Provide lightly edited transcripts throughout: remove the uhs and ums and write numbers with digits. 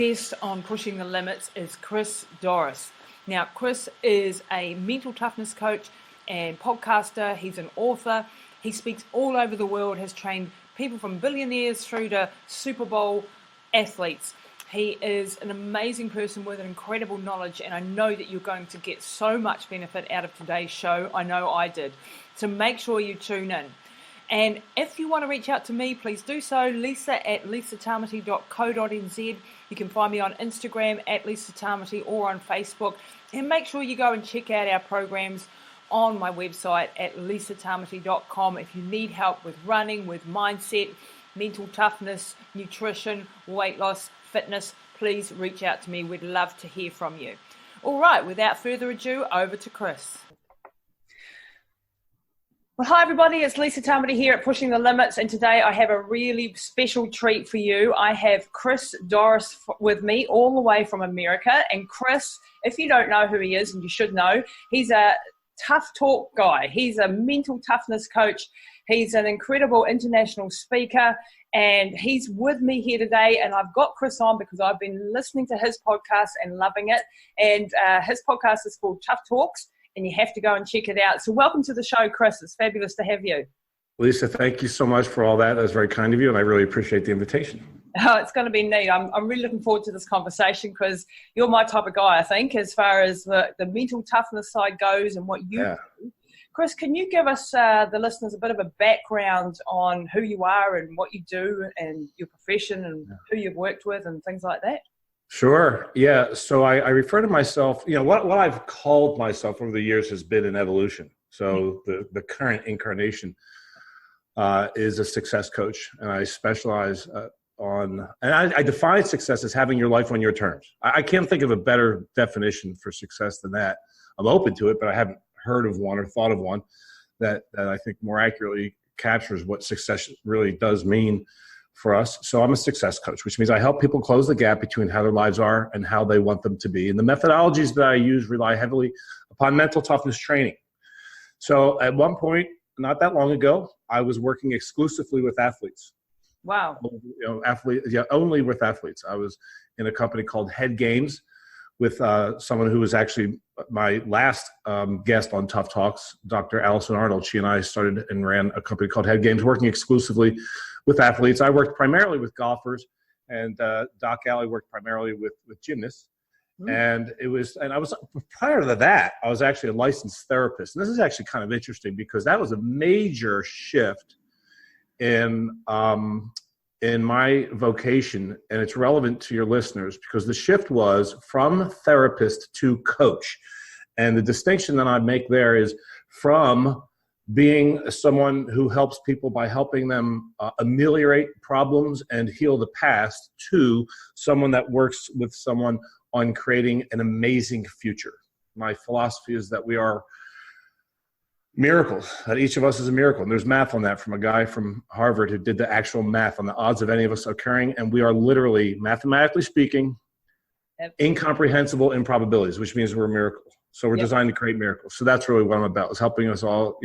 Guest on Pushing the Limits is Chris Dorris. Now, Chris is a mental toughness coach and podcaster. He's an author. He speaks all over the world, has trained people from billionaires through to Super Bowl athletes. He is an amazing person with an incredible knowledge, and I know that you're going to get so much benefit out of today's show. I know I did. So make sure you tune in. And if you want to reach out to me, please do so. lisa@lisatamati.co.nz. You can find me on Instagram @lisatamati or on Facebook. And make sure you go and check out our programs on my website at lisatamati.com. If you need help with running, with mindset, mental toughness, nutrition, weight loss, fitness, please reach out to me. We'd love to hear from you. All right, without further ado, over to Chris. Well, hi everybody, it's Lisa Tamati here at Pushing the Limits, and today I have a really special treat for you. I have Chris Dorris with me all the way from America. And Chris, if you don't know who he is, and you should know, he's a tough talk guy. He's a mental toughness coach. He's an incredible international speaker, and he's with me here today. And I've got Chris on because I've been listening to his podcast and loving it. And his podcast is called Tough Talks, and you have to go and check it out. So welcome to the show, Chris. It's fabulous to have you. Lisa, thank you so much for all that. That was very kind of you, and I really appreciate the invitation. Oh, it's going to be neat. I'm really looking forward to this conversation because you're my type of guy, I think, as far as the mental toughness side goes and what you do. Chris, can you give us, the listeners, a bit of a background on who you are and what you do and your profession and who you've worked with and things like that? Sure. Yeah. So I refer to myself, what I've called myself over the years has been an evolution. So the current incarnation is a success coach, and I specialize and I define success as having your life on your terms. I can't think of a better definition for success than that. I'm open to it, but I haven't heard of one or thought of one that I think more accurately captures what success really does mean for us. So I'm a success coach, which means I help people close the gap between how their lives are and how they want them to be. And the methodologies that I use rely heavily upon mental toughness training. So at one point, not that long ago, I was working exclusively with athletes. Wow. Only with athletes. I was in a company called Head Games with someone who was actually my last guest on Tough Talks, Dr. Allison Arnold. She and I started and ran a company called Head Games, working exclusively with athletes. I worked primarily with golfers, and Doc Alley worked primarily with gymnasts. And I was, prior to that, I was actually a licensed therapist. And this is actually kind of interesting because that was a major shift in my vocation, and it's relevant to your listeners because the shift was from therapist to coach. And the distinction that I make there is from being someone who helps people by helping them ameliorate problems and heal the past to someone that works with someone on creating an amazing future. My philosophy is that we are miracles, that each of us is a miracle. And there's math on that from a guy from Harvard who did the actual math on the odds of any of us occurring. And we are literally, mathematically speaking, incomprehensible improbabilities, which means we're a miracle. So we're designed to create miracles. So that's really what I'm about, is helping us all,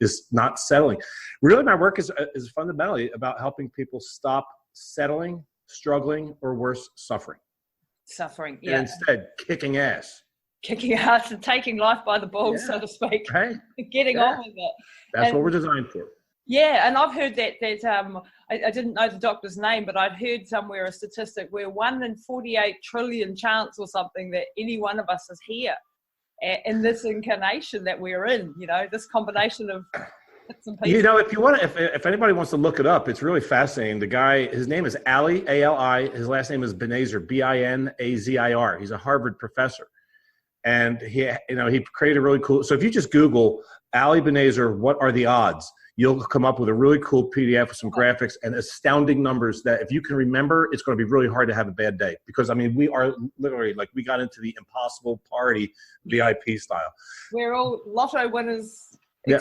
is not settling. Really, my work is fundamentally about helping people stop settling, struggling, or worse, suffering. Suffering, and instead, kicking ass. Kicking ass and taking life by the balls, so to speak. Right. Getting on with it. That's what we're designed for. Yeah, and I've heard that I didn't know the doctor's name, but I'd heard somewhere a statistic where 1 in 48 trillion chance or something that any one of us is here in this incarnation that we're in, this combination of bits and pieces. If anybody wants to look it up, it's really fascinating. The guy, his name is Ali, A-L-I. His last name is Binazir, B-I-N-A-Z-I-R. He's a Harvard professor. And he created a really cool, so if you just Google Ali Binazir, what are the odds? You'll come up with a really cool PDF with some graphics and astounding numbers that if you can remember, it's going to be really hard to have a bad day. Because, we are literally, we got into the impossible party VIP style. We're all lotto winners. Yeah,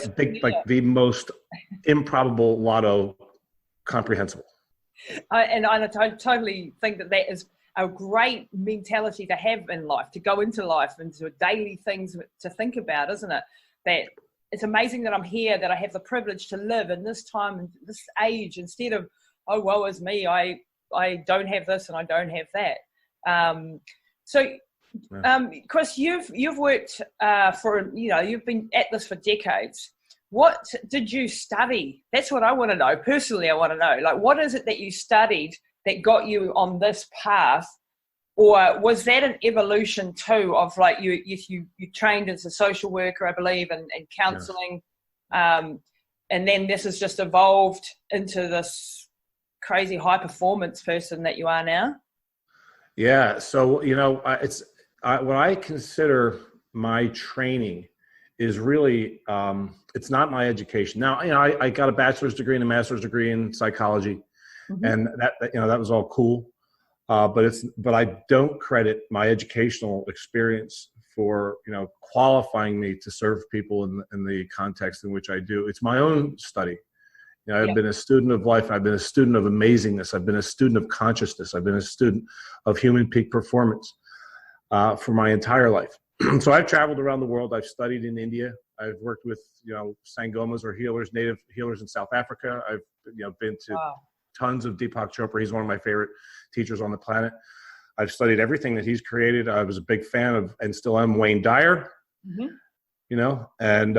the most improbable lotto comprehensible. And I totally think that is a great mentality to have in life, to go into life and to daily things to think about, isn't it? That it's amazing that I'm here, that I have the privilege to live in this time and this age, instead of, oh, woe is me, I I don't have this and I don't have that. Chris, you've worked you've been at this for decades. What did you study? That's what I want to know. Personally, I want to know, like, what is it that you studied that got you on this path? Or was that an evolution too of, like, you trained as a social worker, I believe, and counseling, and then this has just evolved into this crazy high performance person that you are now? Yeah. So, what I consider my training is really, it's not my education. Now, I got a bachelor's degree and a master's degree in psychology, and that was all cool. But I don't credit my educational experience for, qualifying me to serve people in the context in which I do. It's my own study. I've been a student of life. I've been a student of amazingness. I've been a student of consciousness. I've been a student of human peak performance for my entire life. So I've traveled around the world. I've studied in India. I've worked with, Sangomas or healers, native healers in South Africa. I've, been to tons of Deepak Chopra. He's one of my favorite teachers on the planet. I've studied everything that he's created. I was a big fan of, and still am, Wayne Dyer, and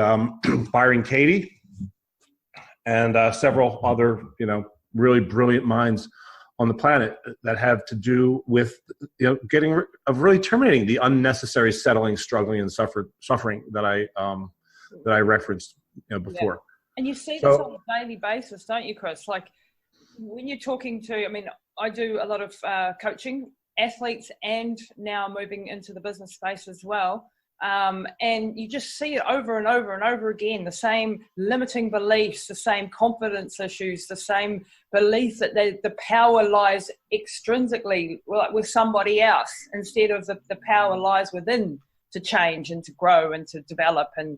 Byron Katie, and several other, really brilliant minds on the planet that have to do with, really terminating the unnecessary settling, struggling, and suffering that I referenced, before. Yeah. And you see this on a daily basis, don't you, Chris? Like, when you're talking to, I do a lot of coaching athletes and now moving into the business space as well. And you just see it over and over and over again, the same limiting beliefs, the same confidence issues, the same belief that the power lies extrinsically with somebody else instead of the power lies within to change and to grow and to develop and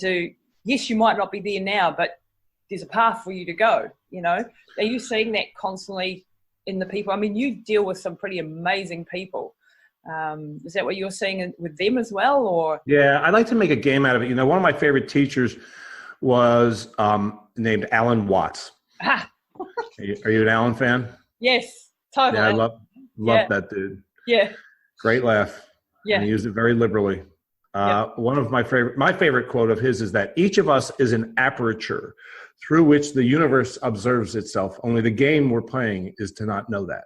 to, yes, you might not be there now, but there's a path for you to go, Are you seeing that constantly in the people? You deal with some pretty amazing people. Is that what you're seeing with them as well? Or yeah, I like to make a game out of it. One of my favorite teachers was named Alan Watts. Are you an Alan fan? Yes, totally. Yeah, I love that dude. Yeah, great laugh. Yeah, and he used it very liberally. One of my favorite quote of his is that each of us is an aperture through which the universe observes itself. Only the game we're playing is to not know that.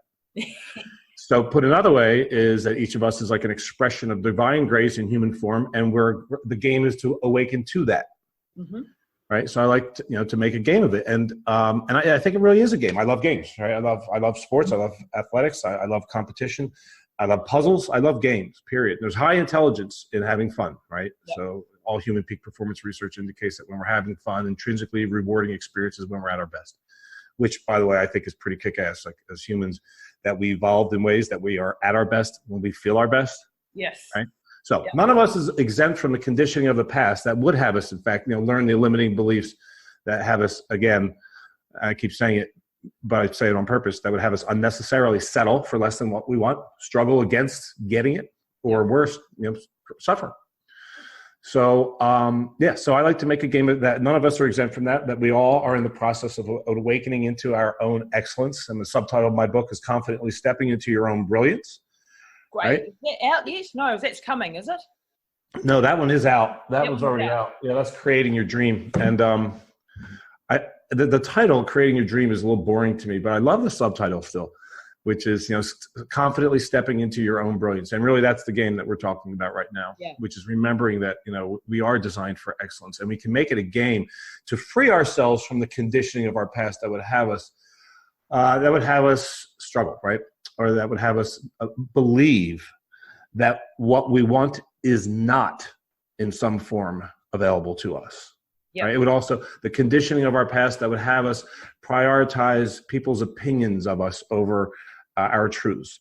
So put another way is that each of us is like an expression of divine grace in human form, and the game is to awaken to that. Right. So I like to make a game of it, and I think it really is a game. I love games. Right. I love sports. I love athletics. I love competition. I love puzzles. I love games. Period. There's high intelligence in having fun. Right. Yep. So all human peak performance research indicates that when we're having fun, intrinsically rewarding experiences when we're at our best. Which, by the way, I think is pretty kick-ass. Like, as humans, that we evolved in ways that we are at our best when we feel our best. Yes. Right. So none of us is exempt from the conditioning of the past that would have us, in fact, learn the limiting beliefs that have us, again, I keep saying it, but I say it on purpose, that would have us unnecessarily settle for less than what we want, struggle against getting it, or worse, suffer. So, so I like to make a game of that. None of us are exempt from that we all are in the process of awakening into our own excellence. And the subtitle of my book is Confidently Stepping into Your Own Brilliance. Great. Right? Is that out yet? No, that's coming, is it? No, that one is out. That one's already out. Yeah, that's Creating Your Dream. And the title, Creating Your Dream, is a little boring to me, but I love the subtitle still, which is, confidently stepping into your own brilliance. And really that's the game that we're talking about right now, which is remembering that, we are designed for excellence, and we can make it a game to free ourselves from the conditioning of our past that would have us struggle, right? Or that would have us believe that what we want is not in some form available to us. Yep. Right? It would also, the conditioning of our past that would have us prioritize people's opinions of us over our truths.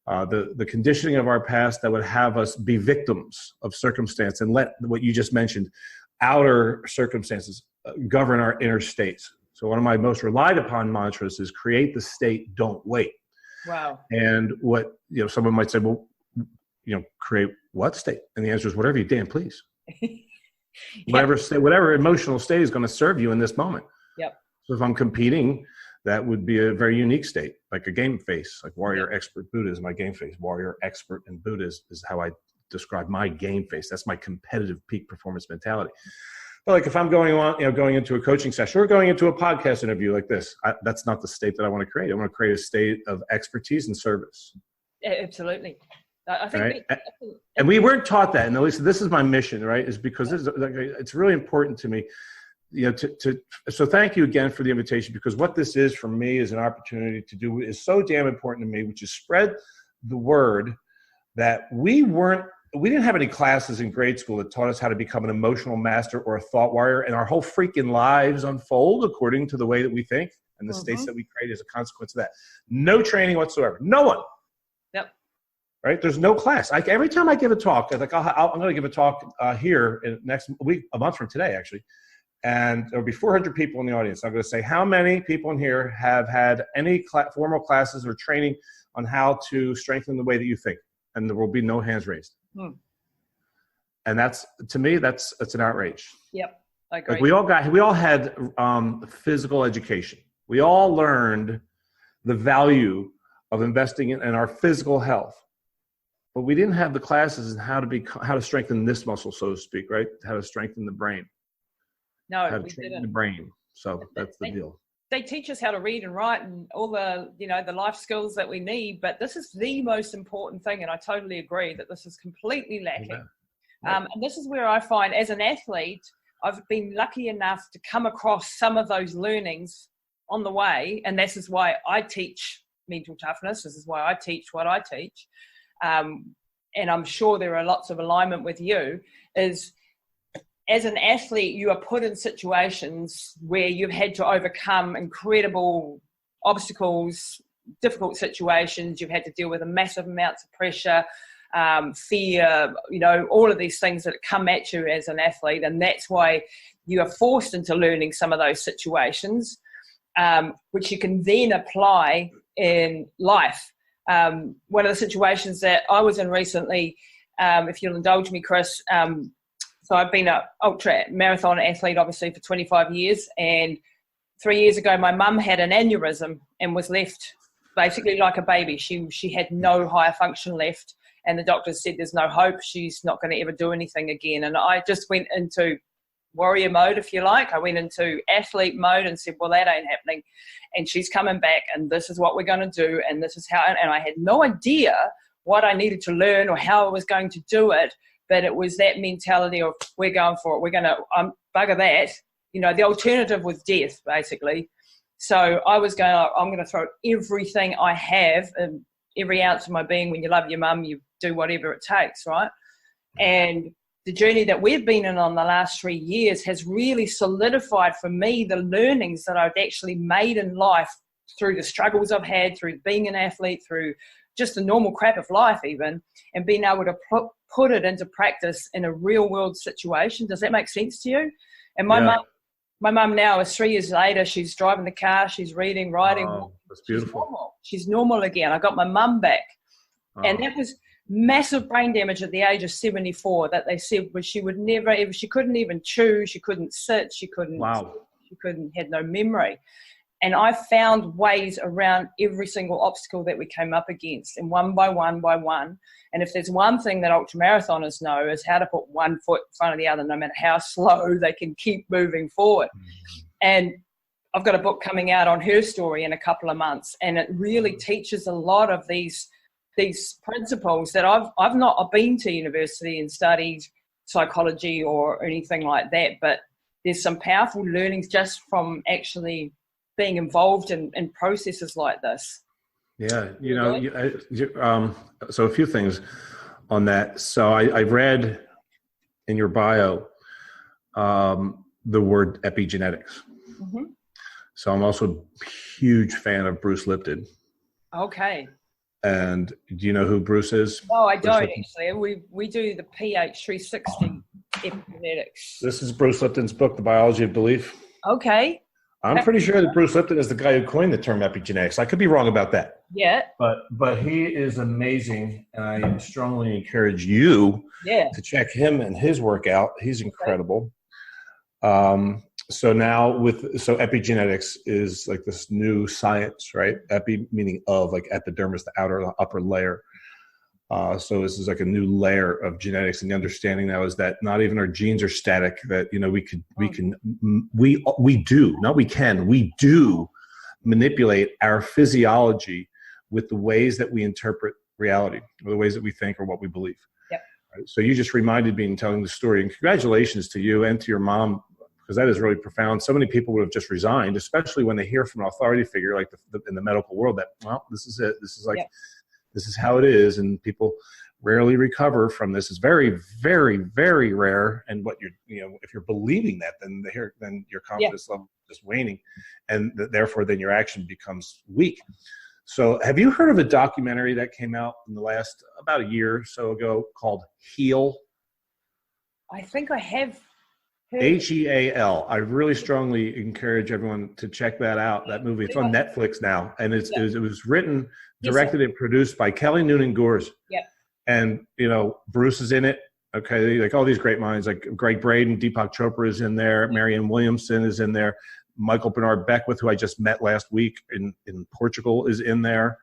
The conditioning of our past that would have us be victims of circumstance and let what you just mentioned, outer circumstances, govern our inner states. So one of my most relied upon mantras is create the state, don't wait. Wow. And what, someone might say, well, create what state? And the answer is whatever you damn please. Whatever emotional state is going to serve you in this moment. Yep. So if I'm competing, that would be a very unique state, like a game face, like warrior expert Buddha is my game face. Warrior expert and Buddha is how I describe my game face. That's my competitive peak performance mentality. But like if I'm going into a coaching session or going into a podcast interview like this, that's not the state that I want to create. I want to create a state of expertise and service. Yeah, absolutely. I think and we weren't taught that. And at least this is my mission, right? Is because it's really important to me, so thank you again for the invitation, because what this is for me is an opportunity to do is so damn important to me, which is spread the word that we didn't have any classes in grade school that taught us how to become an emotional master or a thought warrior, and our whole freaking lives unfold according to the way that we think and the states that we create as a consequence of that. No training whatsoever. No one. Yep. Right? There's no class. Every time I give a talk, I'm going to give a talk here in next week, a month from today, actually, and there'll be 400 people in the audience. I'm going to say, how many people in here have had any formal classes or training on how to strengthen the way that you think? And there will be no hands raised. And that's, to me, that's an outrage. Yep, I agree. Like we all had physical education. We all learned the value of investing in our physical health, but we didn't have the classes on how to strengthen this muscle, so to speak, right? How to strengthen the brain. No, how to train the brain. So that's the deal. They teach us how to read and write and all the, the life skills that we need, but this is the most important thing. And I totally agree that this is completely lacking. Yeah. And this is where I find, as an athlete, I've been lucky enough to come across some of those learnings on the way. And this is why I teach mental toughness. This is why I teach what I teach. And I'm sure there are lots of alignment with you, is as an athlete, you are put in situations where you've had to overcome incredible obstacles, difficult situations. You've had to deal with massive amounts of pressure, fear, all of these things that come at you as an athlete. And that's why you are forced into learning some of those situations, which you can then apply in life. One of the situations that I was in recently, if you'll indulge me, Chris, so I've been an ultra marathon athlete, obviously, for 25 years. And 3 years ago, my mum had an aneurysm and was left basically like a baby. She had no higher function left. And the doctors said there's no hope. She's not going to ever do anything again. And I just went into warrior mode, if you like. I went into athlete mode and said, well, that ain't happening. And she's coming back, and this is what we're going to do. And this is how, and I had no idea what I needed to learn or how I was going to do it. But it was that mentality of, we're going for it. We're going to bugger that. The alternative was death, basically. So I was going, I'm going to throw everything I have and every ounce of my being. When you love your mum, you do whatever it takes, right? And the journey that we've been on the last 3 years has really solidified for me the learnings that I've actually made in life through the struggles I've had, through being an athlete, through just the normal crap of life even, and being able to put it into practice in a real world situation. Does that make sense to you? And my mum now is 3 years later, she's driving the car, she's reading, writing. Oh, that's beautiful. She's normal again. I got my mum back. Oh. And that was massive brain damage at the age of 74 that they said she would never ever, she couldn't even chew, she couldn't sit, she had no memory. And I found ways around every single obstacle that we came up against, and one by one by one. And if there's one thing that ultramarathoners know, is how to put one foot in front of the other, no matter how slow, they can keep moving forward. And I've got a book coming out on her story in a couple of months, and it really teaches a lot of these principles that I've not been to university and studied psychology or anything like that, but there's some powerful learnings just from actually being involved in processes like this. Yeah, so a few things on that. So I read in your bio the word epigenetics. Mm-hmm. So I'm also a huge fan of Bruce Lipton. Okay. And do you know who Bruce is? Oh, I don't actually. We do the pH 360 epigenetics. This is Bruce Lipton's book, The Biology of Belief. Okay. I'm pretty sure that Bruce Lipton is the guy who coined the term epigenetics. I could be wrong about that. Yeah. But he is amazing, and I strongly encourage you to check him and his work out. He's incredible. So now so epigenetics is like this new science, right? Epi meaning of, like epidermis, the upper layer. So this is like a new layer of genetics, and the understanding now is that not even our genes are static. That we do manipulate our physiology with the ways that we interpret reality, or the ways that we think, or what we believe. Yep. Right? So you just reminded me in telling the story, and congratulations to you and to your mom, because that is really profound. So many people would have just resigned, especially when they hear from an authority figure like in the medical world that, well, this is it. This is like, this is how it is. And people rarely recover from this. It's very, very, very rare. And if you're believing that, then your confidence level is just waning. And therefore, then your action becomes weak. So have you heard of a documentary that came out in the last, about a year or so ago, called Heal? I think I have. HEAL. I really strongly encourage everyone to check that out. That movie. It's on Netflix now, and it was written, directed, and produced by Kelly Noonan Gores. Yeah. And Bruce is in it. Okay, like all these great minds, like Greg Braden, Deepak Chopra is in there, Marianne Williamson is in there, Michael Bernard Beckwith, who I just met last week in Portugal, is in there.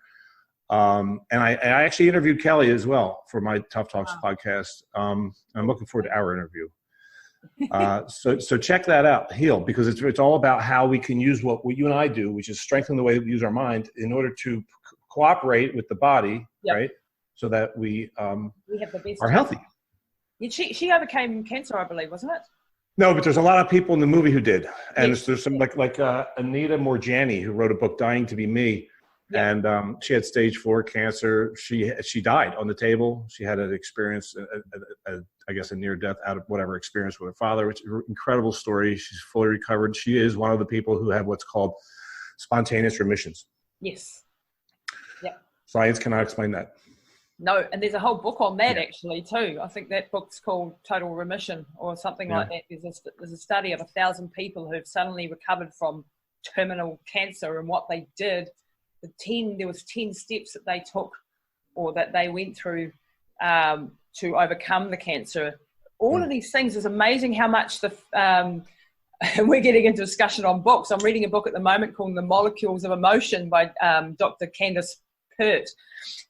And I actually interviewed Kelly as well for my Tough Talks podcast. I'm looking forward to our interview. So check that out, Heal, because it's all about how we can use what you and I do, which is strengthen the way we use our mind in order to cooperate with the body, right? So that we have the best are healthy. She overcame cancer, I believe, wasn't it? No, but there's a lot of people in the movie who did, and there's some like Anita Morjani, who wrote a book, Dying to Be Me. Yeah. And she had stage 4 cancer. She died on the table. She had an experience, I guess, a near-death out of whatever experience with her father, which is an incredible story. She's fully recovered. She is one of the people who have what's called spontaneous remissions. Yes. Yeah. Science cannot explain that. No, and there's a whole book on that actually too. I think that book's called Total Remission or something like that. There's a study of 1,000 people who've suddenly recovered from terminal cancer, and what they did. There was 10 steps that they took or that they went through to overcome the cancer. All of these things is amazing how much we're getting into discussion on books. I'm reading a book at the moment called The Molecules of Emotion by Dr. Candace Pert,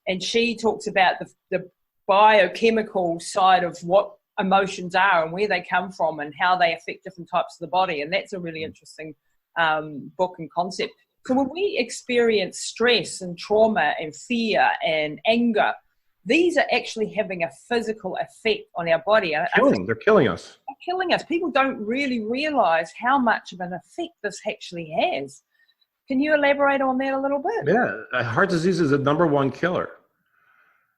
and she talks about the biochemical side of what emotions are and where they come from and how they affect different types of the body, and that's a really interesting book and concept. So when we experience stress and trauma and fear and anger, these are actually having a physical effect on our body. They're killing us. They're killing us. People don't really realize how much of an effect this actually has. Can you elaborate on that a little bit? Yeah. Heart disease is the #1 killer.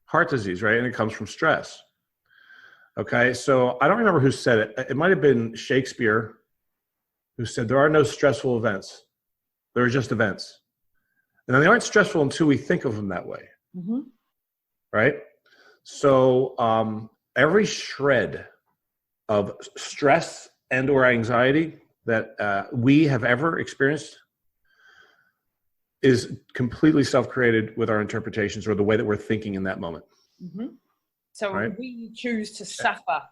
Heart disease, right? And it comes from stress. Okay. So I don't remember who said it. It might have been Shakespeare who said, there are no stressful events. There are just events. And they aren't stressful until we think of them that way. Mm-hmm. Right? So every shred of stress and or anxiety that we have ever experienced is completely self-created with our interpretations or the way that we're thinking in that moment. Mm-hmm. So we choose to suffer.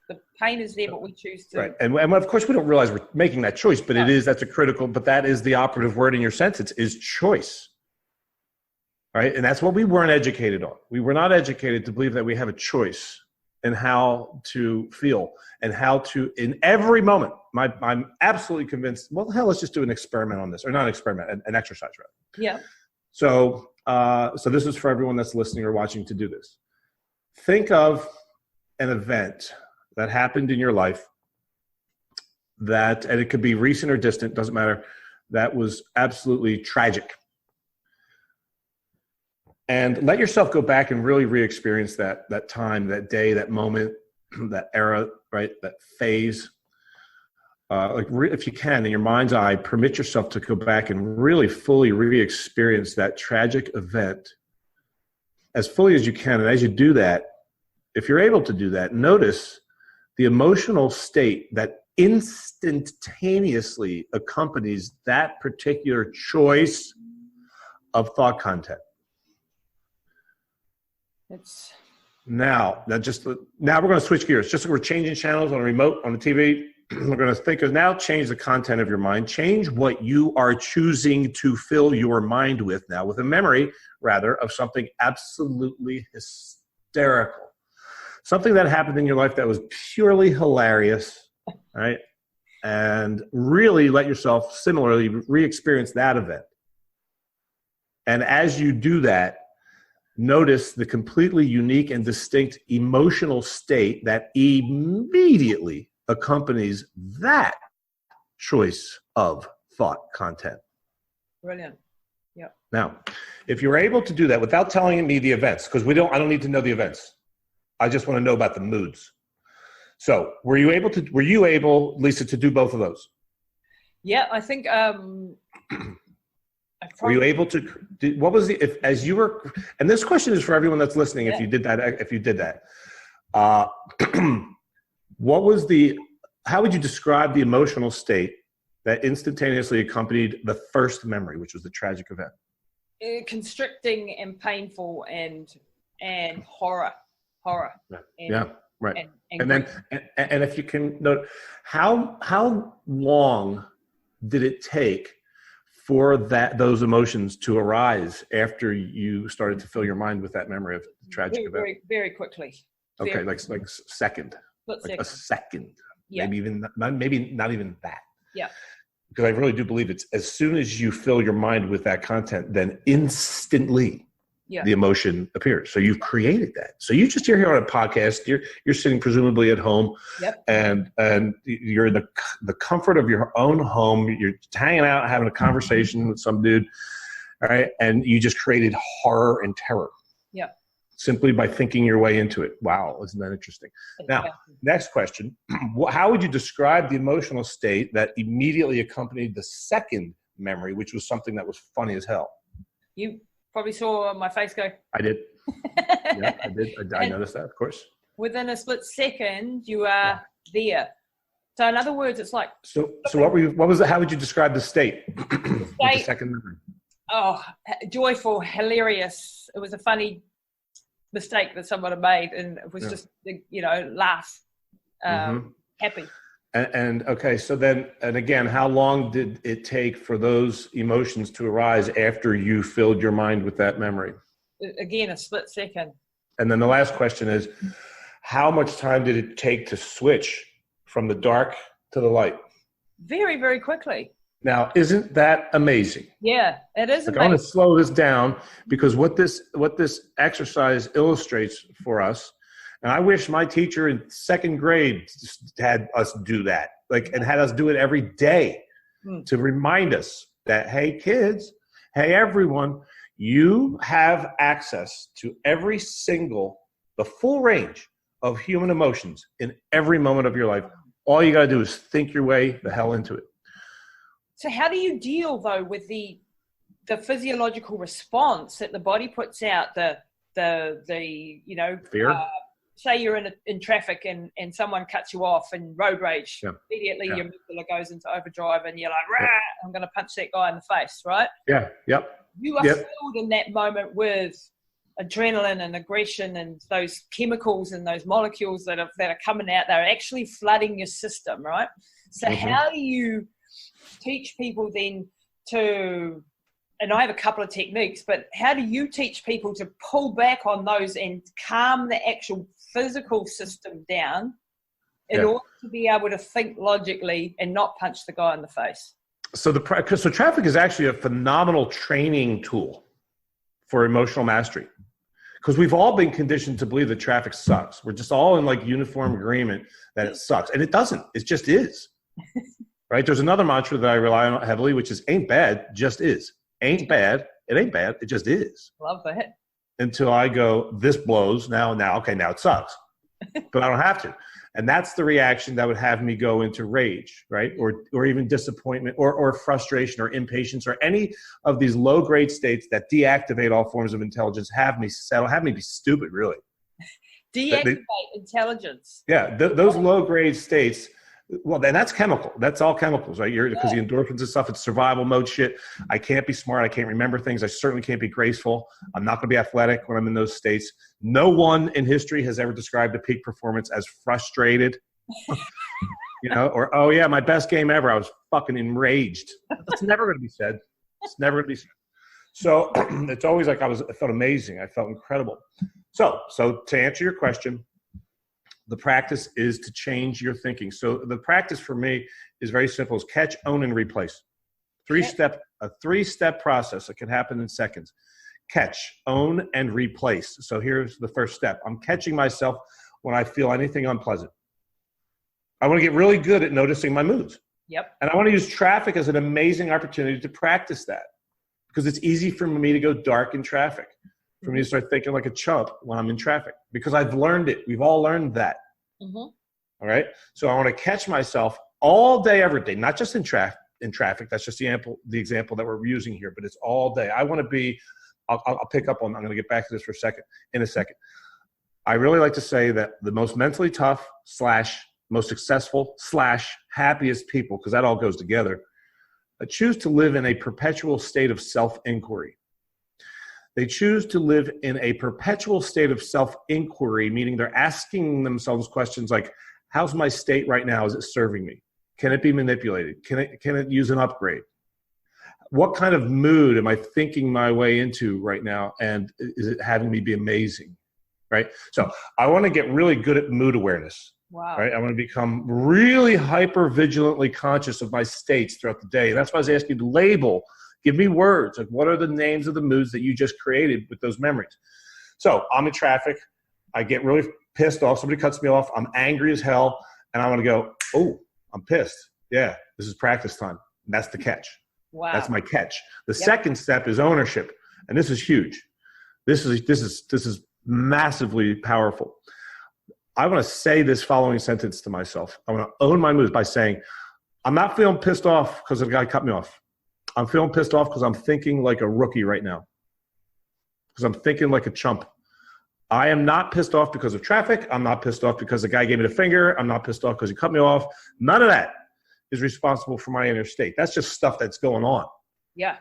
The pain is there, but we choose to. Right. And of course, we don't realize we're making that choice, but that is the operative word in your sentence is choice. Right. And that's what we weren't educated on. We were not educated to believe that we have a choice in how to feel and how to, in every moment, I'm absolutely convinced, well, hell, let's just do an experiment on this, or not an experiment, an exercise, rather. Yeah. So this is for everyone that's listening or watching to do this. Think of an event that happened in your life and it could be recent or distant, doesn't matter, that was absolutely tragic. And let yourself go back and really re-experience that time, that day, that moment, that era, right? That phase. If you can, in your mind's eye, permit yourself to go back and really fully re-experience that tragic event as fully as you can. And as you do that, if you're able to do that, notice the emotional state that instantaneously accompanies that particular choice of thought content. Now we're going to switch gears. Just like we're changing channels on a remote, on the TV, we're going to think of now, change the content of your mind, change what you are choosing to fill your mind with now, with a memory, rather, of something absolutely hysterical. Something that happened in your life that was purely hilarious, right? And really let yourself similarly re-experience that event. And as you do that, notice the completely unique and distinct emotional state that immediately accompanies that choice of thought content. Brilliant. Yeah. Now, if you're able to do that without telling me the events, because I don't need to know the events. I just want to know about the moods. So were you able, Lisa, to do both of those? Yeah, I think, were you able to, what was as you were, and this question is for everyone that's listening, yeah. if you did that, how would you describe the emotional state that instantaneously accompanied the first memory, which was the tragic event? Constricting and painful and horror. Yeah, right. And if you can note, how long did it take for those emotions to arise after you started to fill your mind with that memory of the tragic event? Very, very quickly. Okay, like second. A second. Yeah. Maybe not even that. Yeah. Because I really do believe it's as soon as you fill your mind with that content, then instantly the emotion appears. So you've created that. So you're here on a podcast. You're sitting presumably at home, and you're in the comfort of your own home. You're hanging out, having a conversation with some dude, all right? And you just created horror and terror. Yeah. Simply by thinking your way into it. Wow, isn't that interesting? Now, next question. How would you describe the emotional state that immediately accompanied the second memory, which was something that was funny as hell? You probably saw my face go. I did. Yeah, I did. I noticed that, of course. Within a split second, you are there. So in other words, it's like. So what was it? How would you describe the state? The second memory. Oh, joyful, hilarious. It was a funny mistake that someone had made, and it was just, laugh, happy. And okay, so then, and again, how long did it take for those emotions to arise after you filled your mind with that memory? Again, a split second. And then the last question is, how much time did it take to switch from the dark to the light? Very, very quickly. Now, isn't that amazing? Yeah, it is amazing. I want to slow this down because what this exercise illustrates for us, and I wish my teacher in second grade had us do that, and had us do it every day to remind us that, hey, kids, hey, everyone, you have access to the full range of human emotions in every moment of your life. All you got to do is think your way the hell into it. So how do you deal, though, with the physiological response that the body puts out, the fear? Say you're in traffic and someone cuts you off and road rage. Immediately your amygdala goes into overdrive and you're like, rah, I'm going to punch that guy in the face, right? Yeah, yep. You are filled in that moment with adrenaline and aggression and those chemicals and those molecules that are coming out. They're actually flooding your system, right? So how do you teach people then to, and I have a couple of techniques, but how do you teach people to pull back on those and calm the actual physical system down in order to be able to think logically and not punch the guy in the face? So traffic is actually a phenomenal training tool for emotional mastery, because we've all been conditioned to believe that traffic sucks. We're just all in uniform agreement that it sucks, and it doesn't. It just is. Right? There's another mantra that I rely on heavily, which is ain't bad, just is. Ain't bad, it ain't bad, it just is. Love that. Until I go, this blows, now it sucks. But I don't have to. And that's the reaction that would have me go into rage, right? Or even disappointment or frustration or impatience or any of these low-grade states that deactivate all forms of intelligence, have me settle, have me be stupid, really. Deactivate intelligence. Yeah, those low-grade states. Well, then that's chemical. That's all chemicals, right? Because the endorphins and stuff, it's survival mode shit. I can't be smart. I can't remember things. I certainly can't be graceful. I'm not going to be athletic when I'm in those states. No one in history has ever described a peak performance as frustrated. or, oh yeah, my best game ever. I was fucking enraged. That's never going to be said. It's never going to be said. So it's always like I felt amazing. I felt incredible. So to answer your question, the practice is to change your thinking. So the practice for me is very simple: is catch, own, and replace. A three-step process that can happen in seconds. Catch, own, and replace. So here's the first step. I'm catching myself when I feel anything unpleasant. I want to get really good at noticing my moods. Yep. And I want to use traffic as an amazing opportunity to practice that, because it's easy for me to go dark in traffic, for me to start thinking like a chump when I'm in traffic, because I've learned it. We've all learned that. Mm-hmm. All right. So I want to catch myself all day, every day, not just in traffic. That's just the example that we're using here, but it's all day. I want to be, I'll pick up on, I'm going to get back to this in a second. I really like to say that the most mentally tough / most successful / happiest people, because that all goes together, choose to live in a perpetual state of self-inquiry. They choose to live in a perpetual state of self-inquiry, meaning they're asking themselves questions like, how's my state right now? Is it serving me? Can it be manipulated? Can it use an upgrade? What kind of mood am I thinking my way into right now? And is it having me be amazing? Right? So I want to get really good at mood awareness. Wow. Right? I want to become really hyper vigilantly conscious of my states throughout the day. And that's why I was asking you to label, give me words. Like, what are the names of the moods that you just created with those memories? So I'm in traffic. I get really pissed off. Somebody cuts me off. I'm angry as hell. And I want to go, oh, I'm pissed. Yeah, this is practice time. And that's the catch. Wow. That's my catch. The second step is ownership. And this is huge. This is massively powerful. I want to say this following sentence to myself. I want to own my moods by saying, I'm not feeling pissed off because the guy cut me off. I'm feeling pissed off because I'm thinking like a rookie right now. Because I'm thinking like a chump. I am not pissed off because of traffic. I'm not pissed off because the guy gave me the finger. I'm not pissed off because he cut me off. None of that is responsible for my inner state. That's just stuff that's going on. Yeah.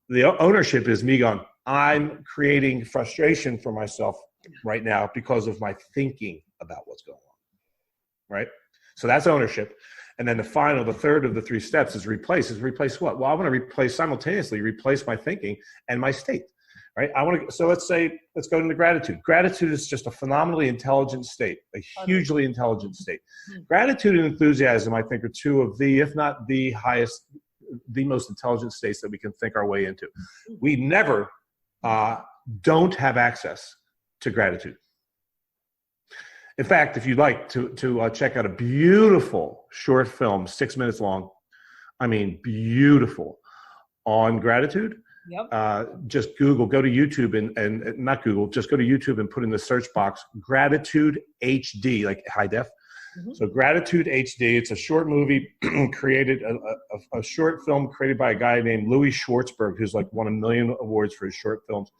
The ownership is me going, I'm creating frustration for myself right now because of my thinking about what's going on. Right? So that's ownership. And then the third of the three steps is replace. Replace what? Well, I want to simultaneously replace my thinking and my state. Right? So let's go into gratitude. Gratitude is just a phenomenally intelligent state, a hugely intelligent state. Gratitude and enthusiasm, I think, are two of the, if not the highest, the most intelligent states that we can think our way into. We never don't have access to gratitude. In fact, if you'd like to check out a beautiful short film, 6 minutes long, I mean, beautiful, on gratitude, just go to YouTube and not Google, just go to YouTube and put in the search box, Gratitude HD, like high def. Mm-hmm. So Gratitude HD, it's a short movie created, a short film created by a guy named Louis Schwartzberg, who's like won 1 million awards for his short films,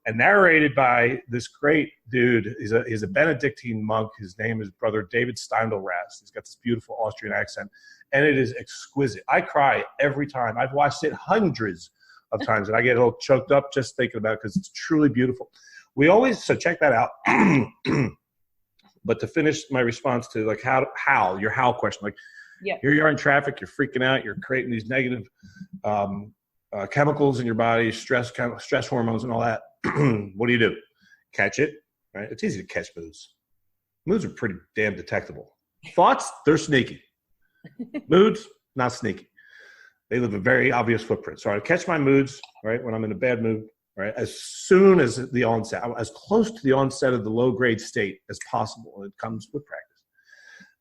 and narrated by this great dude. He's a Benedictine monk. His name is Brother David Steindl-Rast. He's got this beautiful Austrian accent, and it is exquisite. I cry every time. I've watched it hundreds of times, and I get a little choked up just thinking about it because it's truly beautiful. So check that out. But to finish my response to like your how question, like here you are in traffic, you're freaking out, you're creating these negative chemicals in your body, stress hormones and all that. What do? Catch it, right? It's easy to catch moods. Moods are pretty damn detectable. Thoughts, they're sneaky. Moods, not sneaky. They leave a very obvious footprint. So I catch my moods, right, when I'm in a bad mood, right, as soon as the onset, as close to the onset of the low-grade state as possible. It comes with practice.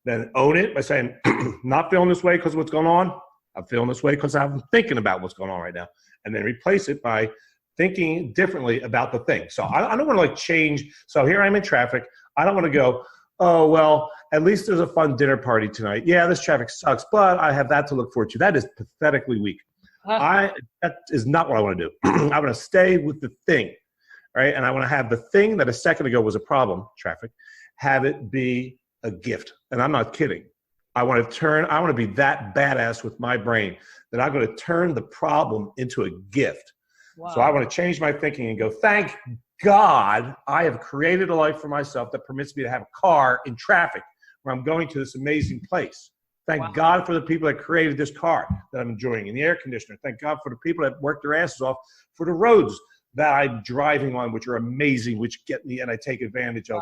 Then own it by saying, not feeling this way because of what's going on. I'm feeling this way because I'm thinking about what's going on right now. And then replace it by thinking differently about the thing. So I don't want to change. So here I'm in traffic. I don't want to go, oh, well, at least there's a fun dinner party tonight. Yeah, this traffic sucks, but I have that to look forward to. That is pathetically weak. That is not what I want to do. I want to stay with the thing, right? And I want to have the thing that a second ago was a problem, traffic, have it be a gift. And I'm not kidding. I want to be that badass with my brain that I'm going to turn the problem into a gift. Wow. So I want to change my thinking and go, thank God I have created a life for myself that permits me to have a car in traffic where I'm going to this amazing place. Thank God for the people that created this car that I'm enjoying and the air conditioner. Thank God for the people that worked their asses off for the roads that I'm driving on, which are amazing, which get me, and I take advantage of,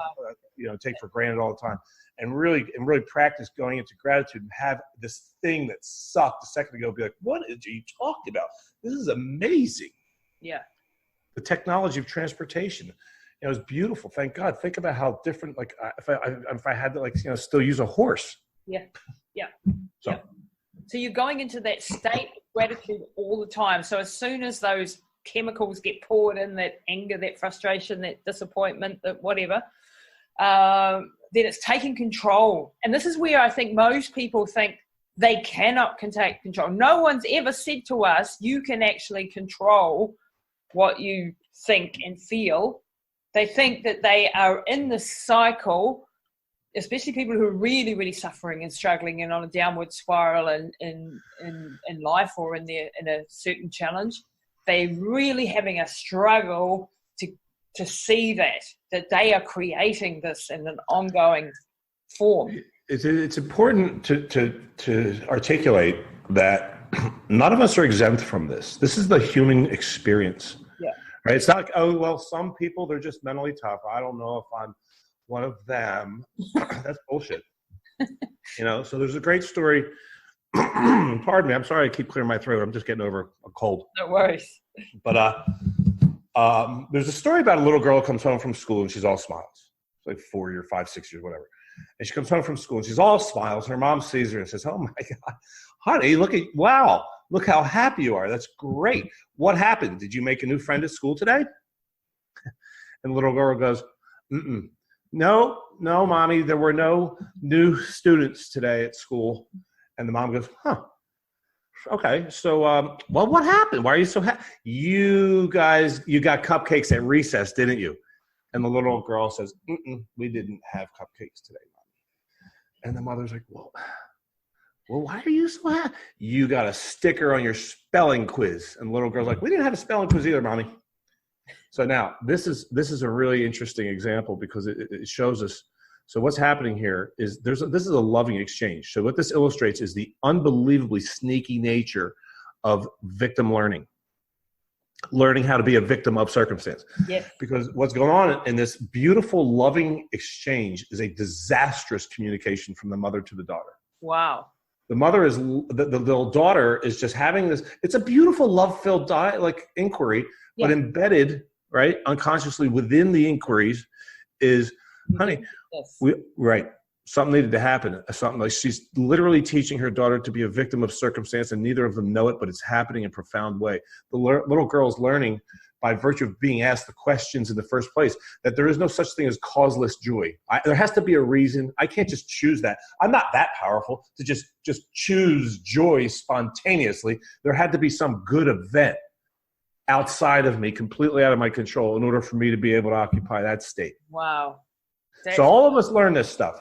take for granted all the time. And really practice going into gratitude and have this thing that sucked a second ago be like, what are you talking about? This is amazing. Yeah. The technology of transportation. It was beautiful. Thank God. Think about how different, like if I had to still use a horse. Yeah. So you're going into that state of gratitude all the time. So as soon as those chemicals get poured in, that anger, that frustration, that disappointment, that whatever, then it's taking control. And this is where I think most people think they cannot take control. No one's ever said to us, you can actually control what you think and feel. They think that they are in this cycle, especially people who are really, really suffering and struggling and on a downward spiral in life or in a certain challenge. They're really having a struggle to see that they are creating this in an ongoing form. It's important to articulate that none of us are exempt from this. This is the human experience. Yeah. Right? It's not like, oh, well, some people, they're just mentally tough. I don't know if I'm one of them. That's bullshit. So there's a great story. Pardon me. I'm sorry I keep clearing my throat. I'm just getting over a cold. No worries. But there's a story about a little girl who comes home from school and she's all smiles. It's like 4 or 5, 6 years, whatever. And she comes home from school and she's all smiles. And her mom sees her and says, oh my God, honey, look how happy you are. That's great. What happened? Did you make a new friend at school today? And the little girl goes, no, mommy, there were no new students today at school. And the mom goes, okay. So, well, what happened? Why are you so happy? You got cupcakes at recess, didn't you? And the little girl says, we didn't have cupcakes today, Mommy. And the mother's like, well, why are you so happy? You got a sticker on your spelling quiz. And the little girl's like, we didn't have a spelling quiz either, Mommy. So now this is a really interesting example because it shows us. So what's happening here is this is a loving exchange. So what this illustrates is the unbelievably sneaky nature of victim learning how to be a victim of circumstance. Yes. Because what's going on in this beautiful, loving exchange is a disastrous communication from the mother to the daughter. Wow. The mother is, the little daughter is just having this, it's a beautiful love-filled inquiry, but embedded, right, unconsciously within the inquiries is, honey, something needed to happen. Something like she's literally teaching her daughter to be a victim of circumstance, and neither of them know it, but it's happening in a profound way. The little girl's learning by virtue of being asked the questions in the first place that there is no such thing as causeless joy. There has to be a reason. I can't just choose that. I'm not that powerful to just choose joy spontaneously. There had to be some good event outside of me, completely out of my control, in order for me to be able to occupy that state. Wow. So all of us learn this stuff,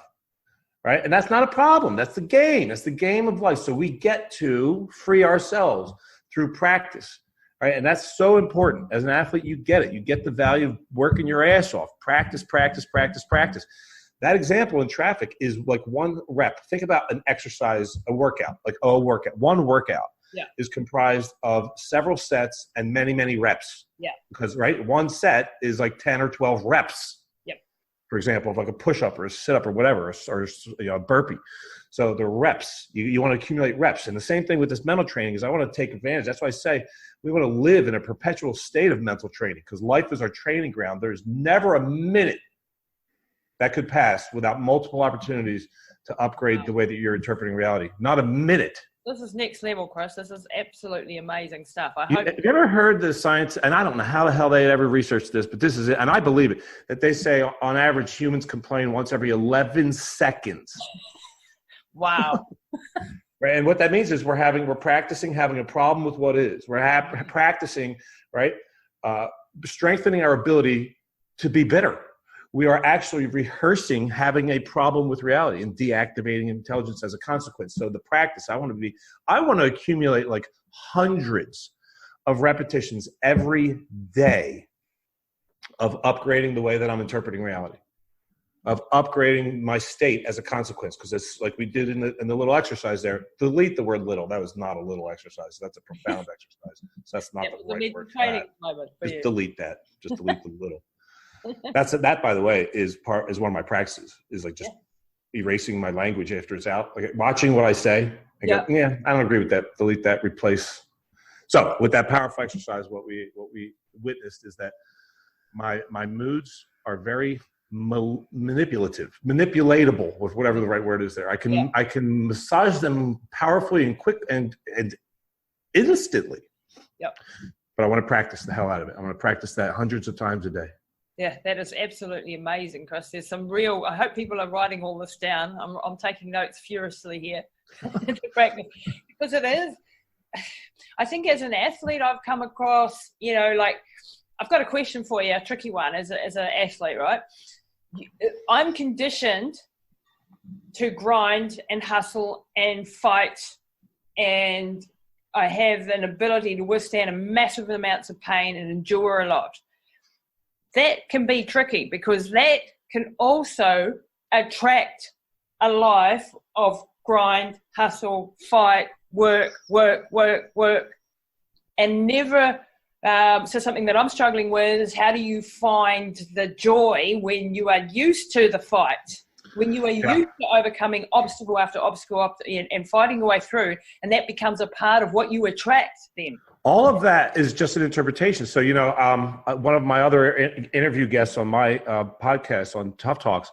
right? And that's not a problem. That's the game. That's the game of life. So we get to free ourselves through practice, right? And that's so important. As an athlete, you get it. You get the value of working your ass off. Practice, practice, practice, practice. That example in traffic is like one rep. Think about an exercise, a workout, One workout is comprised of several sets and many, many reps. Yeah. Because, right, one set is like 10 or 12 reps. For example, of like a push-up or a sit-up or whatever, or a burpee. So the reps, you want to accumulate reps. And the same thing with this mental training is I want to take advantage. That's why I say we want to live in a perpetual state of mental training because life is our training ground. There's never a minute that could pass without multiple opportunities to upgrade the way that you're interpreting reality. Not a minute. This is next level, Chris. This is absolutely amazing stuff. Have you ever heard the science, and I don't know how the hell they ever researched this, but this is it, and I believe it, that they say on average humans complain once every 11 seconds. Wow. Right, and what that means is we're practicing having a problem with what is. We're practicing, right, strengthening our ability to be bitter. We are actually rehearsing having a problem with reality and deactivating intelligence as a consequence. So the practice, I want to accumulate like hundreds of repetitions every day of upgrading the way that I'm interpreting reality. of upgrading my state as a consequence. Because it's like we did in the little exercise there. Delete the word little. That was not a little exercise. That's a profound exercise. So that's not the right word for that. Just delete that. Just delete the little. That, by the way, is one of my practices, is like just erasing my language after it's out. Like watching what I say. I go, I don't agree with that. Delete that, replace. So with that powerful exercise, what we witnessed is that my moods are very manipulatable, with whatever the right word is there. I can massage them powerfully and quick and instantly. Yep. But I want to practice the hell out of it. I want to practice that hundreds of times a day. Yeah, that is absolutely amazing, Chris. There's some real, I hope people are writing all this down. I'm taking notes furiously here to practice, because it is, I think as an athlete, I've come across, like, I've got a question for you, a tricky one as an athlete, right? I'm conditioned to grind and hustle and fight, and I have an ability to withstand massive amounts of pain and endure a lot. That can be tricky, because that can also attract a life of grind, hustle, fight, work, and never. So something that I'm struggling with is, how do you find the joy when you are used to the fight, when you are used to overcoming obstacle after obstacle and fighting your way through, and that becomes a part of what you attract then? All of that is just an interpretation. So, one of my other interview guests on my podcast on Tough Talks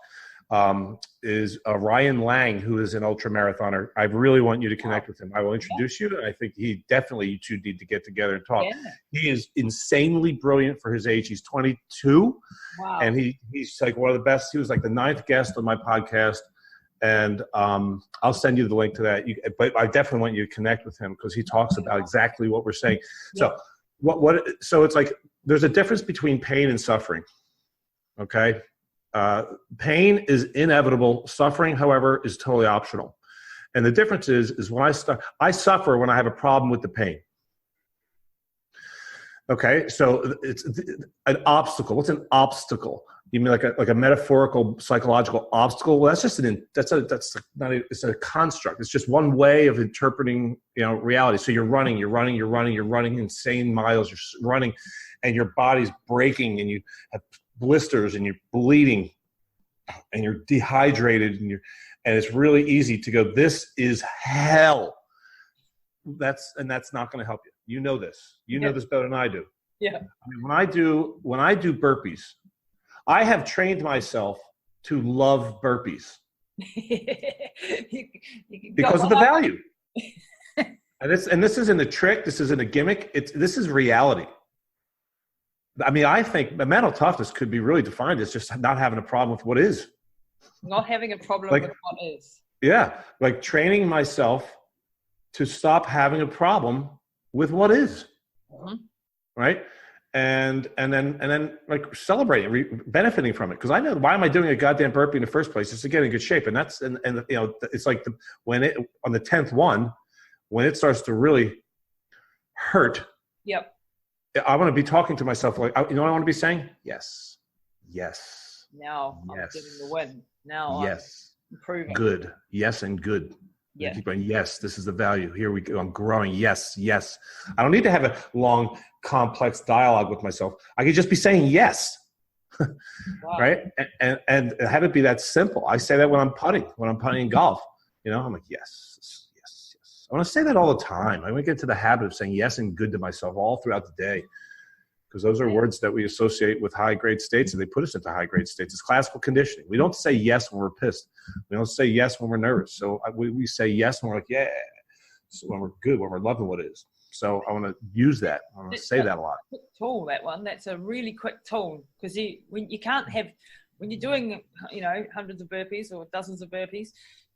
is Ryan Lang, who is an ultra marathoner. I really want you to connect with him. I will introduce you. I think you two need to get together and talk. Yeah. He is insanely brilliant for his age. He's 22. Wow. And he's like one of the best. He was like the 9th guest on my podcast. And I'll send you the link to that. But I definitely want you to connect with him, because he talks about exactly what we're saying. So so it's like there's a difference between pain and suffering. Okay? Pain is inevitable. Suffering, however, is totally optional. And the difference is when I suffer when I have a problem with the pain. Okay, so it's an obstacle. What's an obstacle? You mean like a metaphorical psychological obstacle? Well, that's it's a construct. It's just one way of interpreting reality. So you're running insane miles. You're running, and your body's breaking, and you have blisters, and you're bleeding, and you're dehydrated, and it's really easy to go, this is hell. That's not going to help you. You know this. You know this better than I do. Yeah. I mean, when I do burpees, I have trained myself to love burpees because of the value. and this isn't a trick. This isn't a gimmick. This is reality. I mean, I think the mental toughness could be really defined as just not having a problem with what is. Not having a problem with what is. Yeah, like training myself to stop having a problem with what is. Mm-hmm. Right? And then like celebrating, benefiting from it. Because I know, why am I doing a goddamn burpee in the first place? It's to get in good shape. And that's it's like on the 10th one, when it starts to really hurt. Yep. I want to be talking to myself like, what I want to be saying? Yes. Now I'm getting the win. Now yes. I'm improving. Good. Yes, and good. Yeah. I keep going, yes, this is the value. Here we go. I'm growing. Yes. I don't need to have a long, complex dialogue with myself. I could just be saying yes. Wow. Right? And have it be that simple. I say that when I'm putting in golf. I'm like, yes. I want to say that all the time. I want to get into the habit of saying yes and good to myself all throughout the day, because those are words that we associate with high-grade states, and they put us into high-grade states. It's classical conditioning. We don't say yes when we're pissed. We don't say yes when we're nervous. So we say yes when we're like, yeah. So when we're good, when we're loving what is. So I want to use that. I want to say that a lot. Quick tool, that one. That's a really quick tool, because when you're doing hundreds of burpees or dozens of burpees,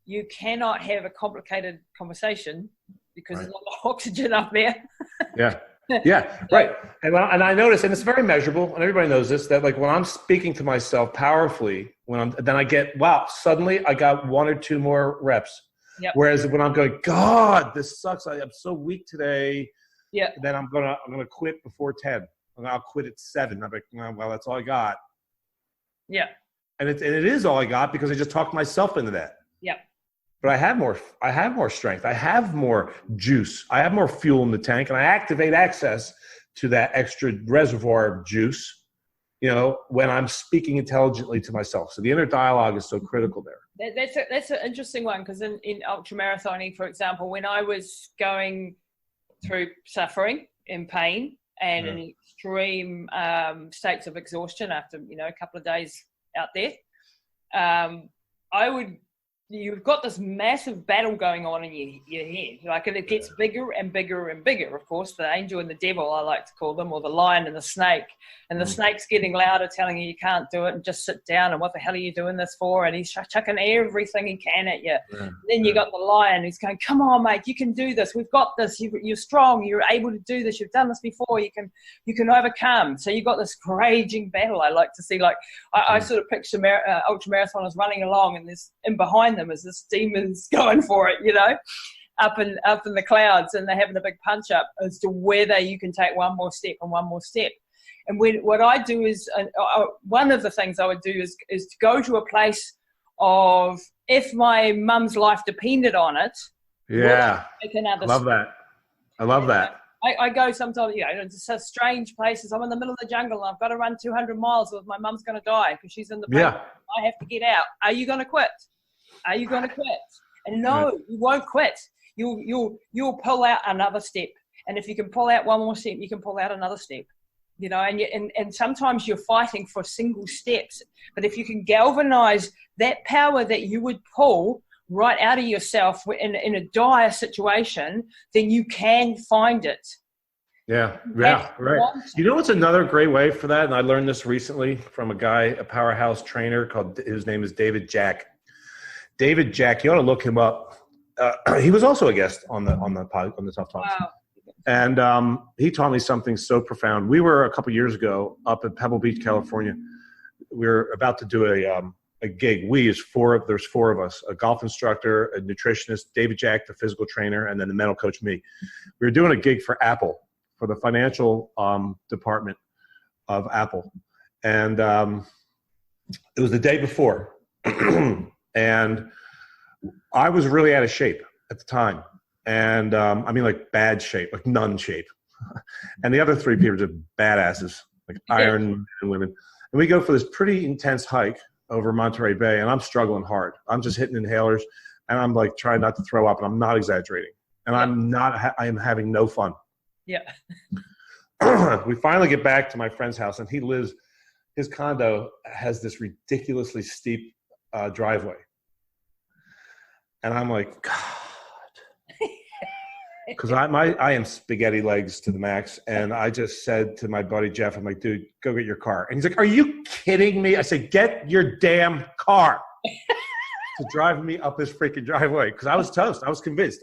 you cannot have a complicated conversation, because there's not a lot of oxygen up there. Yeah, right. And I notice, and it's very measurable, and everybody knows this, that like when I'm speaking to myself powerfully, then I get, wow, suddenly I got 1 or 2 more reps. Yep. Whereas when I'm going, God, this sucks. I'm so weak today. Yeah. Then I'm gonna quit before 10. I'll quit at 7. I'm like, well, that's all I got. Yeah. And it is all I got because I just talked myself into that. Yep. But I have more strength. I have more juice. I have more fuel in the tank, and I activate access to that extra reservoir of juice, when I'm speaking intelligently to myself. So the inner dialogue is so critical there. That's an interesting one, because in ultramarathoning, for example, when I was going through suffering and pain and in extreme states of exhaustion after, a couple of days out there, you've got this massive battle going on in your head. And it gets bigger and bigger and bigger. Of course, the angel and the devil, I like to call them, or the lion and the snake. And the snake's getting louder, telling you can't do it and just sit down. And what the hell are you doing this for? And he's chucking everything he can at you. Then you got the lion who's going, come on, mate, you can do this. We've got this. You're strong. You're able to do this. You've done this before. You can overcome. So you've got this raging battle. I like to see, I sort of picture ultramarathoners running along, and there's in behind them is this demon's going for it, up in the clouds, and they're having a big punch up as to whether you can take one more step and one more step. And what I do is, one of the things I would do is to go to a place of, if my mum's life depended on it. Yeah. I love that. I go sometimes, to strange places. I'm in the middle of the jungle and I've got to run 200 miles or my mum's going to die because she's in the pain. Yeah. I have to get out. Are you going to quit? Are you going to quit? And no, you won't quit. You'll pull out another step. And if you can pull out one more step, you can pull out another step. And sometimes you're fighting for single steps. But if you can galvanize that power that you would pull right out of yourself in a dire situation, then you can find it. Yeah, right. What's another great way for that? And I learned this recently from a powerhouse trainer his name is David Jack. David Jack, you ought to look him up. He was also a guest on the Tough Talks. Wow. And he taught me something so profound. We were a couple years ago up at Pebble Beach, California. We were about to do a gig. There's four of us: a golf instructor, a nutritionist, David Jack, the physical trainer, and then the mental coach, me. We were doing a gig for Apple, for the financial department of Apple, and it was the day before. And I was really out of shape at the time. And bad shape, like none shape. And the other three people are just badasses, like iron men and women. And we go for this pretty intense hike over Monterey Bay, and I'm struggling hard. I'm just hitting inhalers, and I'm trying not to throw up, and I'm not exaggerating. And I am having no fun. Yeah. We finally get back to my friend's house, and his condo has this ridiculously steep driveway. And I'm like, God. Because I am spaghetti legs to the max. And I just said to my buddy Jeff, I'm like, dude, go get your car. And he's like, are you kidding me? I said, get your damn car to drive me up this freaking driveway. Because I was toast. I was convinced.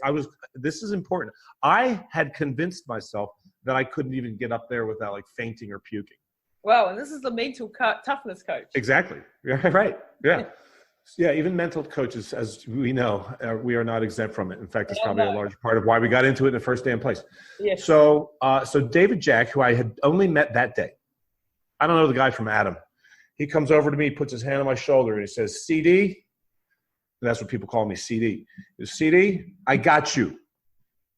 This is important. I had convinced myself that I couldn't even get up there without fainting or puking. Wow. And this is the mental toughness coach. Exactly. Yeah, right. Yeah. Yeah, even mental coaches, as we know, we are not exempt from it. In fact, it's probably a large part of why we got into it in the first damn place. Yes. So David Jack, who I had only met that day, I don't know the guy from Adam. He comes over to me, puts his hand on my shoulder, and he says, CD, and that's what people call me, CD. He says, CD, I got you.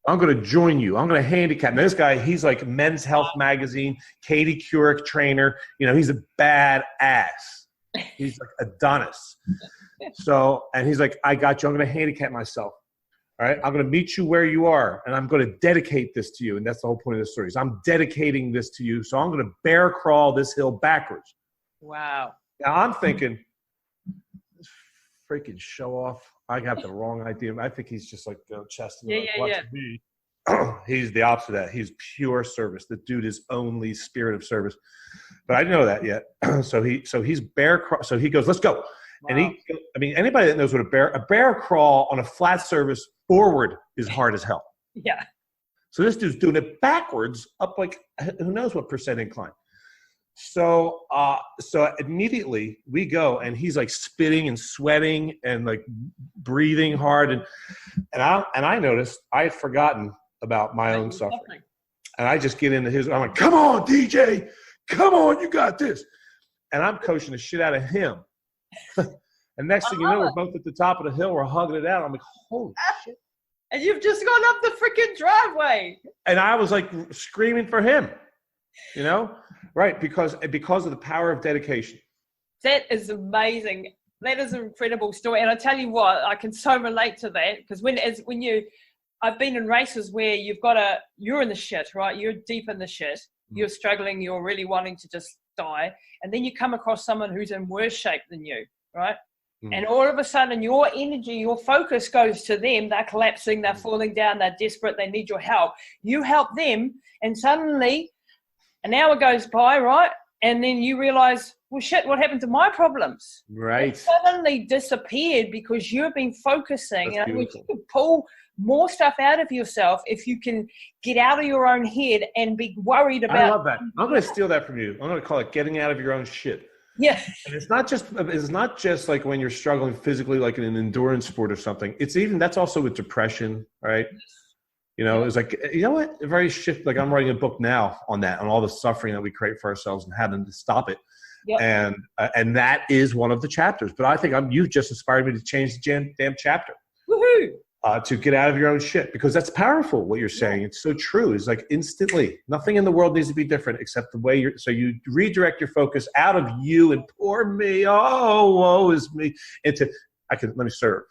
I'm going to join you. I'm going to handicap. Now, this guy, he's like Men's Health Magazine, Katie Couric trainer. He's a badass. He's like Adonis. So, and he's like, I got you. I'm going to handicap myself. All right. I'm going to meet you where you are, and I'm going to dedicate this to you. And that's the whole point of the story. Is I'm dedicating this to you. So I'm going to bear crawl this hill backwards. Wow. Now I'm thinking, this freaking show off. I got the wrong idea. I think he's just chesting me. He's the opposite of that. He's pure service. The dude is only spirit of service. But I didn't know that yet. So he's so he goes, let's go. Wow. And anybody that knows what a bear crawl on a flat surface forward is hard as hell. Yeah. So this dude's doing it backwards up who knows what percent incline. So immediately we go, and he's spitting and sweating and breathing hard. And I noticed I had forgotten about my own suffering. And I just get into I'm like, come on, DJ, come on, you got this. And I'm coaching the shit out of him. And next thing you know, we're both at the top of the hill. We're hugging it out. I'm like, holy shit. And you've just gone up the freaking driveway. And I was like screaming for him, you know? Right, because of the power of dedication. That is amazing. That is an incredible story. And I tell you what, I can so relate to that, because I've been in races where you're in the shit, right? You're deep in the shit. You're struggling. You're really wanting to just die. And then you come across someone who's in worse shape than you, right? And all of a sudden your energy, your focus goes to them. They're collapsing. They're falling down. They're desperate. They need your help. You help them. And suddenly an hour goes by, right? And then you realize, well, shit, what happened to my problems? Right. They suddenly disappeared because you've been focusing. You can pull more stuff out of yourself if you can get out of your own head and be worried about. I love that. I'm going to steal that from you. I'm going to call it getting out of your own shit. Yeah. And it's not just like when you're struggling physically, like in an endurance sport or something. That's also with depression, right? You know, it's like, you know what? Like I'm writing a book now on that, on all the suffering that we create for ourselves and having to stop it. Yep. And that is one of the chapters. But I think you've just inspired me to change the damn chapter. Woohoo! To get out of your own shit, because that's powerful. What you're saying, it's so true. It's like instantly, nothing in the world needs to be different except the way so you redirect your focus out of you and poor me. Oh, woe is me. Into let me serve.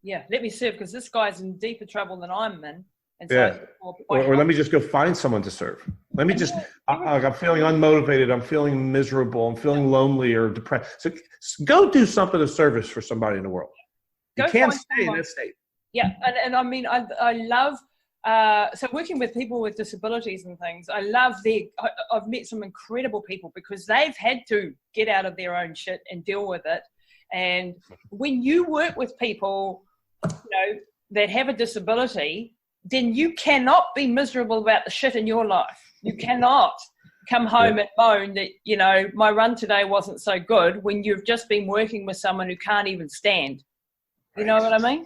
Yeah, let me serve, because this guy's in deeper trouble than I'm in. And so or let me just go find someone to serve. Let me I'm feeling unmotivated. I'm feeling miserable. I'm feeling lonely or depressed. So go do something of service for somebody in the world. You can't stay in that state. Yeah, and I mean, I love, so working with people with disabilities and things, I've met some incredible people because they've had to get out of their own shit and deal with it. And when you work with people, that have a disability, then you cannot be miserable about the shit in your life. You cannot come home and moan that, my run today wasn't so good when you've just been working with someone who can't even stand. You know what I mean?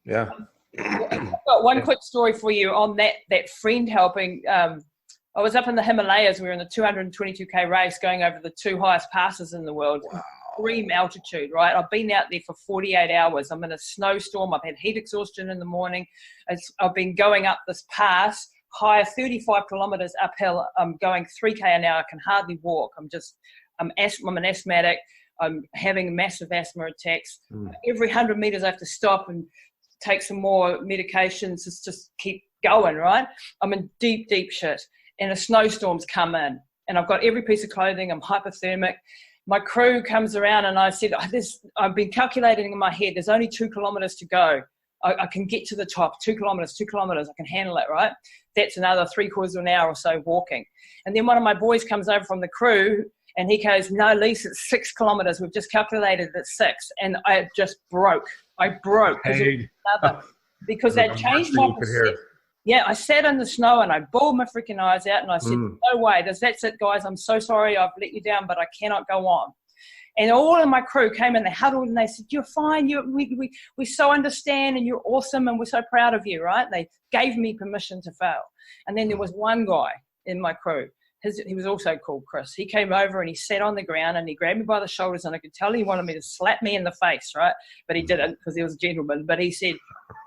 Yeah. I've got one quick story for you on that friend helping. I was up in the Himalayas. We were in the 222K race going over the two highest passes in the world. Wow. Extreme altitude, right? I've been out there for 48 hours. I'm in a snowstorm. I've had heat exhaustion in the morning. I've been going up this pass, higher 35 kilometers uphill. I'm going 3K an hour. I can hardly walk. I'm an asthmatic. I'm having massive asthma attacks. Every 100 meters I have to stop and take some more medications, just keep going, right? I'm in deep, deep shit. And a snowstorm's come in. And I've got every piece of clothing. I'm hypothermic. My crew comes around and I said, I've been calculating in my head, there's only 2 kilometers to go. I can get to the top, 2 kilometers, I can handle it, right? That's another 3/4 of an hour or so walking. And then one of my boys comes over from the crew and he goes, no, Lisa, it's 6 kilometers. We've just calculated it's 6. And I just broke. I broke because they changed my perception. Yeah, I sat in the snow and I bawled my freaking eyes out and I said, no way, that's it, guys. I'm so sorry I've let you down, but I cannot go on. And all of my crew came and they huddled and they said, you're fine. We so understand and you're awesome and we're so proud of you, right? They gave me permission to fail. And then there was one guy in my crew. He was also called Chris. He came over and he sat on the ground and he grabbed me by the shoulders and I could tell he wanted me to slap me in the face, right? But he didn't because he was a gentleman. But he said,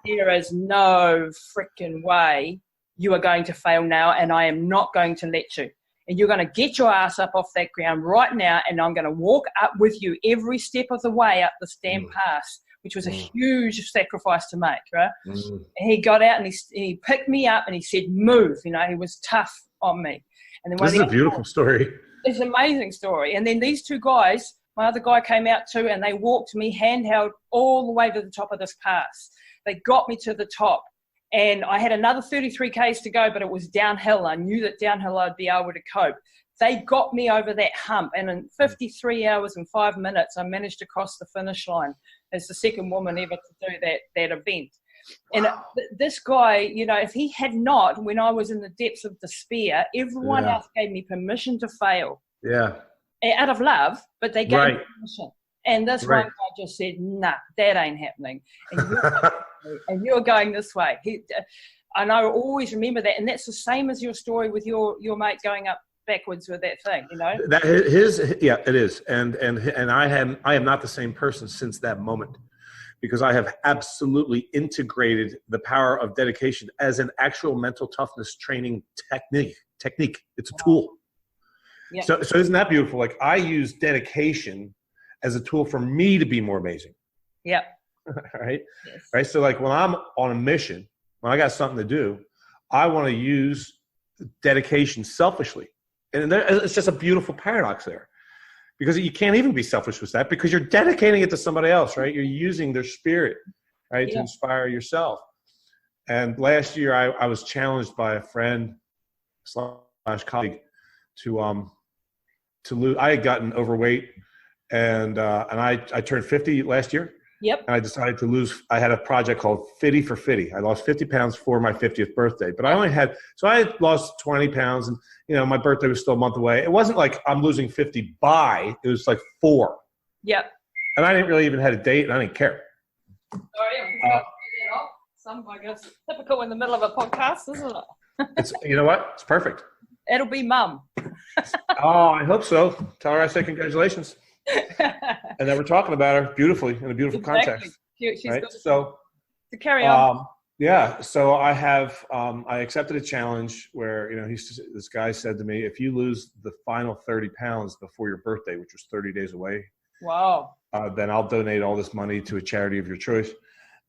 there is no freaking way you are going to fail now and I am not going to let you. And you're going to get your ass up off that ground right now and I'm going to walk up with you every step of the way up this damn pass, which was a huge sacrifice to make, right? And he got out and he picked me up and he said, move. He was tough on me. And then this is a beautiful story. It's an amazing story. And then these two guys, my other guy came out too, and they walked me handheld all the way to the top of this pass. They got me to the top. And I had another 33 Ks to go, but it was downhill. I knew that downhill I'd be able to cope. They got me over that hump. And in 53 hours and 5 minutes, I managed to cross the finish line as the second woman ever to do that event. And this guy, if he had not, when I was in the depths of despair, everyone else gave me permission to fail. Yeah. Out of love, but they gave me permission. And this one guy just said, nah, that ain't happening. And you're going this way. And I always remember that. And that's the same as your story with your mate going up backwards with that thing, you know? Yeah, it is. And I am not the same person since that moment, because I have absolutely integrated the power of dedication as an actual mental toughness training technique. It's a tool. Yeah. So isn't that beautiful? Like, I use dedication as a tool for me to be more amazing. Yeah. Right. Yes. Right. So like, when I'm on a mission, when I got something to do, I want to use dedication selfishly. And it's just a beautiful paradox there, because you can't even be selfish with that, because you're dedicating it to somebody else, right? You're using their spirit, right, to inspire yourself. And last year I was challenged by a friend / colleague to lose. I had gotten overweight, and I turned 50 last year. Yep. And I decided to lose. I had a project called Fitty for Fitty. I lost 50 pounds for my 50th birthday, but I had lost 20 pounds, and, you know, my birthday was still a month away. It wasn't like I'm losing 50 it was like 4. Yep. And I didn't really even have a date, and I didn't care. I guess typical in the middle of a podcast, isn't it? It's, you know what? It's perfect. It'll be mum. Oh, I hope so. Tell her I say congratulations. And then we're talking about her beautifully in a beautiful context. She's right? good. So to carry on. Yeah. So I have, I accepted a challenge where, you know, this guy said to me, if you lose the final 30 pounds before your birthday, which was 30 days away, wow, then I'll donate all this money to a charity of your choice.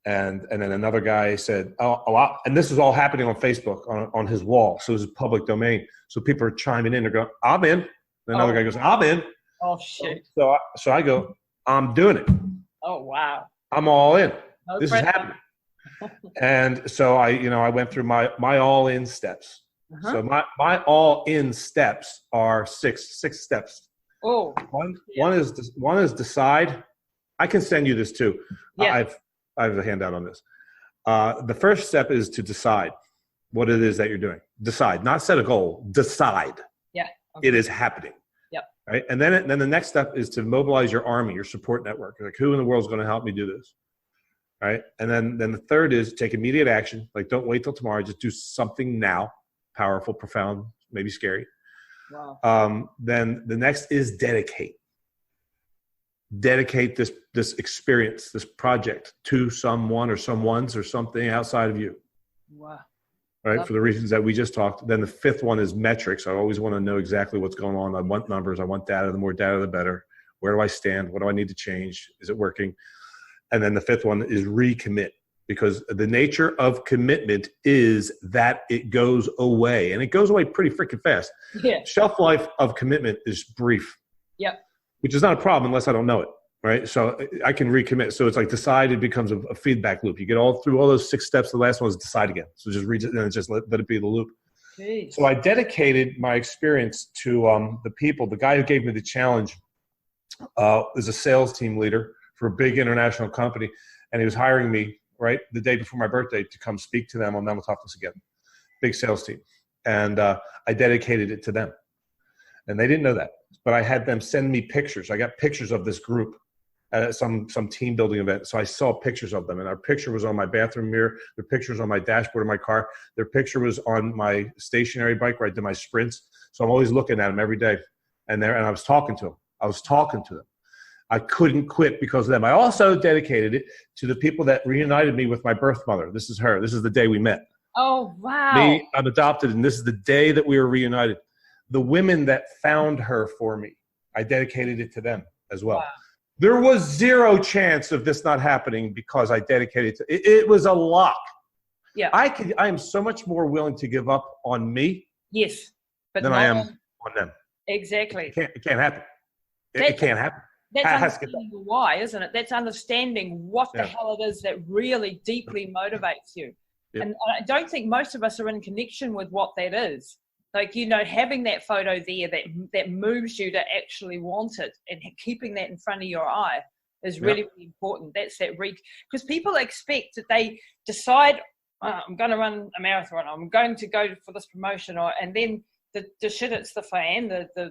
And then another guy said, and this is all happening on Facebook on his wall. So it's a public domain. So people are chiming in. They're going, I'm in. And another guy goes, I'm in. Oh, shit. So I go, I'm doing it. Oh, wow. I'm all in. No this is happening. And so I went through my all in steps. Uh-huh. So my all in steps are six steps. Oh, one is decide. I can send you this too. Yeah. I have a handout on this. The first step is to decide what it is that you're doing. Decide, not set a goal. Decide. Yeah. Okay. It is happening. Yep. Right. And then the next step is to mobilize your army, your support network. Like, who in the world is going to help me do this? Right. And then the third is take immediate action. Like, don't wait till tomorrow. Just do something now. Powerful, profound, maybe scary. Wow. Then the next is dedicate. Dedicate this experience, this project to someone or someone's or something outside of you. Wow. Right. For the reasons that we just talked. Then the fifth one is metrics. I always want to know exactly what's going on. I want numbers. I want data. The more data, the better. Where do I stand? What do I need to change? Is it working? And then the fifth one is recommit, because the nature of commitment is that it goes away, and it goes away pretty freaking fast. Yeah. Shelf life of commitment is brief. Yep. Which is not a problem unless I don't know it, right? So I can recommit. So it's like decide, it becomes a feedback loop. You get through all those 6 steps. The last one is decide again. So just read it and just let it be the loop. Jeez. So I dedicated my experience to the people. The guy who gave me the challenge is a sales team leader for a big international company. And he was hiring me right the day before my birthday to come speak to them on mental toughness again. Big sales team. And I dedicated it to them. And they didn't know that. But I had them send me pictures. I got pictures of this group at some team building event. So I saw pictures of them. And our picture was on my bathroom mirror. Their picture was on my dashboard of my car. Their picture was on my stationary bike where I did my sprints. So I'm always looking at them every day. And I was talking to them. I couldn't quit because of them. I also dedicated it to the people that reunited me with my birth mother. This is her. This is the day we met. Oh, wow. I'm adopted, and this is the day that we were reunited. The women that found her for me, I dedicated it to them as well. Wow. There was zero chance of this not happening because I dedicated to it. It was a lock. Yeah. I am so much more willing to give up on me. Yes. But than I am on them. Exactly. It can't happen. It can't happen. That's understanding why, isn't it? That's understanding what the hell it is that really deeply motivates you. Yeah. And I don't think most of us are in connection with what that is. Like, having that photo there that moves you to actually want it, and keeping that in front of your eye is really, really important. That's that because people expect that they decide, I'm going to run a marathon, I'm going to go for this promotion, and then the shit hits the fan, the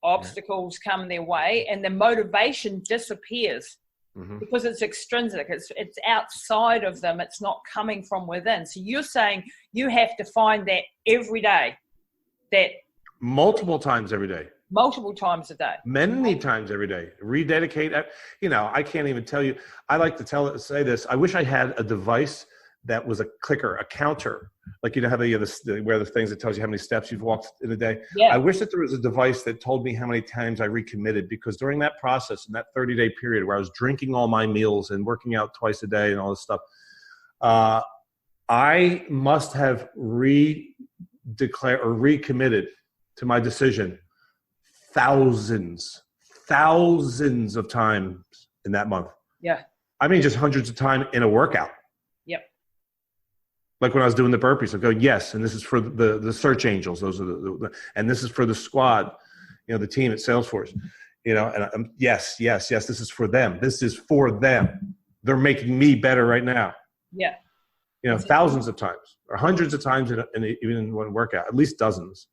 obstacles come their way, and the motivation disappears. Mm-hmm. Because it's extrinsic, it's outside of them, it's not coming from within. So you're saying you have to find that every day, that Multiple times every day. Multiple times a day. Many times every day. Rededicate. I can't even tell you. I like to say this. I wish I had a device that was a clicker, a counter. Like, how they wear the things that tells you how many steps you've walked in a day. Yeah. I wish that there was a device that told me how many times I recommitted, because during that process, in that 30-day period where I was drinking all my meals and working out twice a day and all this stuff, I must have redeclared or recommitted to my decision thousands of times in that month. Yeah. I mean, just hundreds of times in a workout. Yep. Like when I was doing the burpees, I go, yes, and this is for the search angels. Those are and this is for the squad, the team at Salesforce, and yes, this is for them. This is for them. They're making me better right now. Yeah. Thousands of times or hundreds of times even in one workout, at least dozens.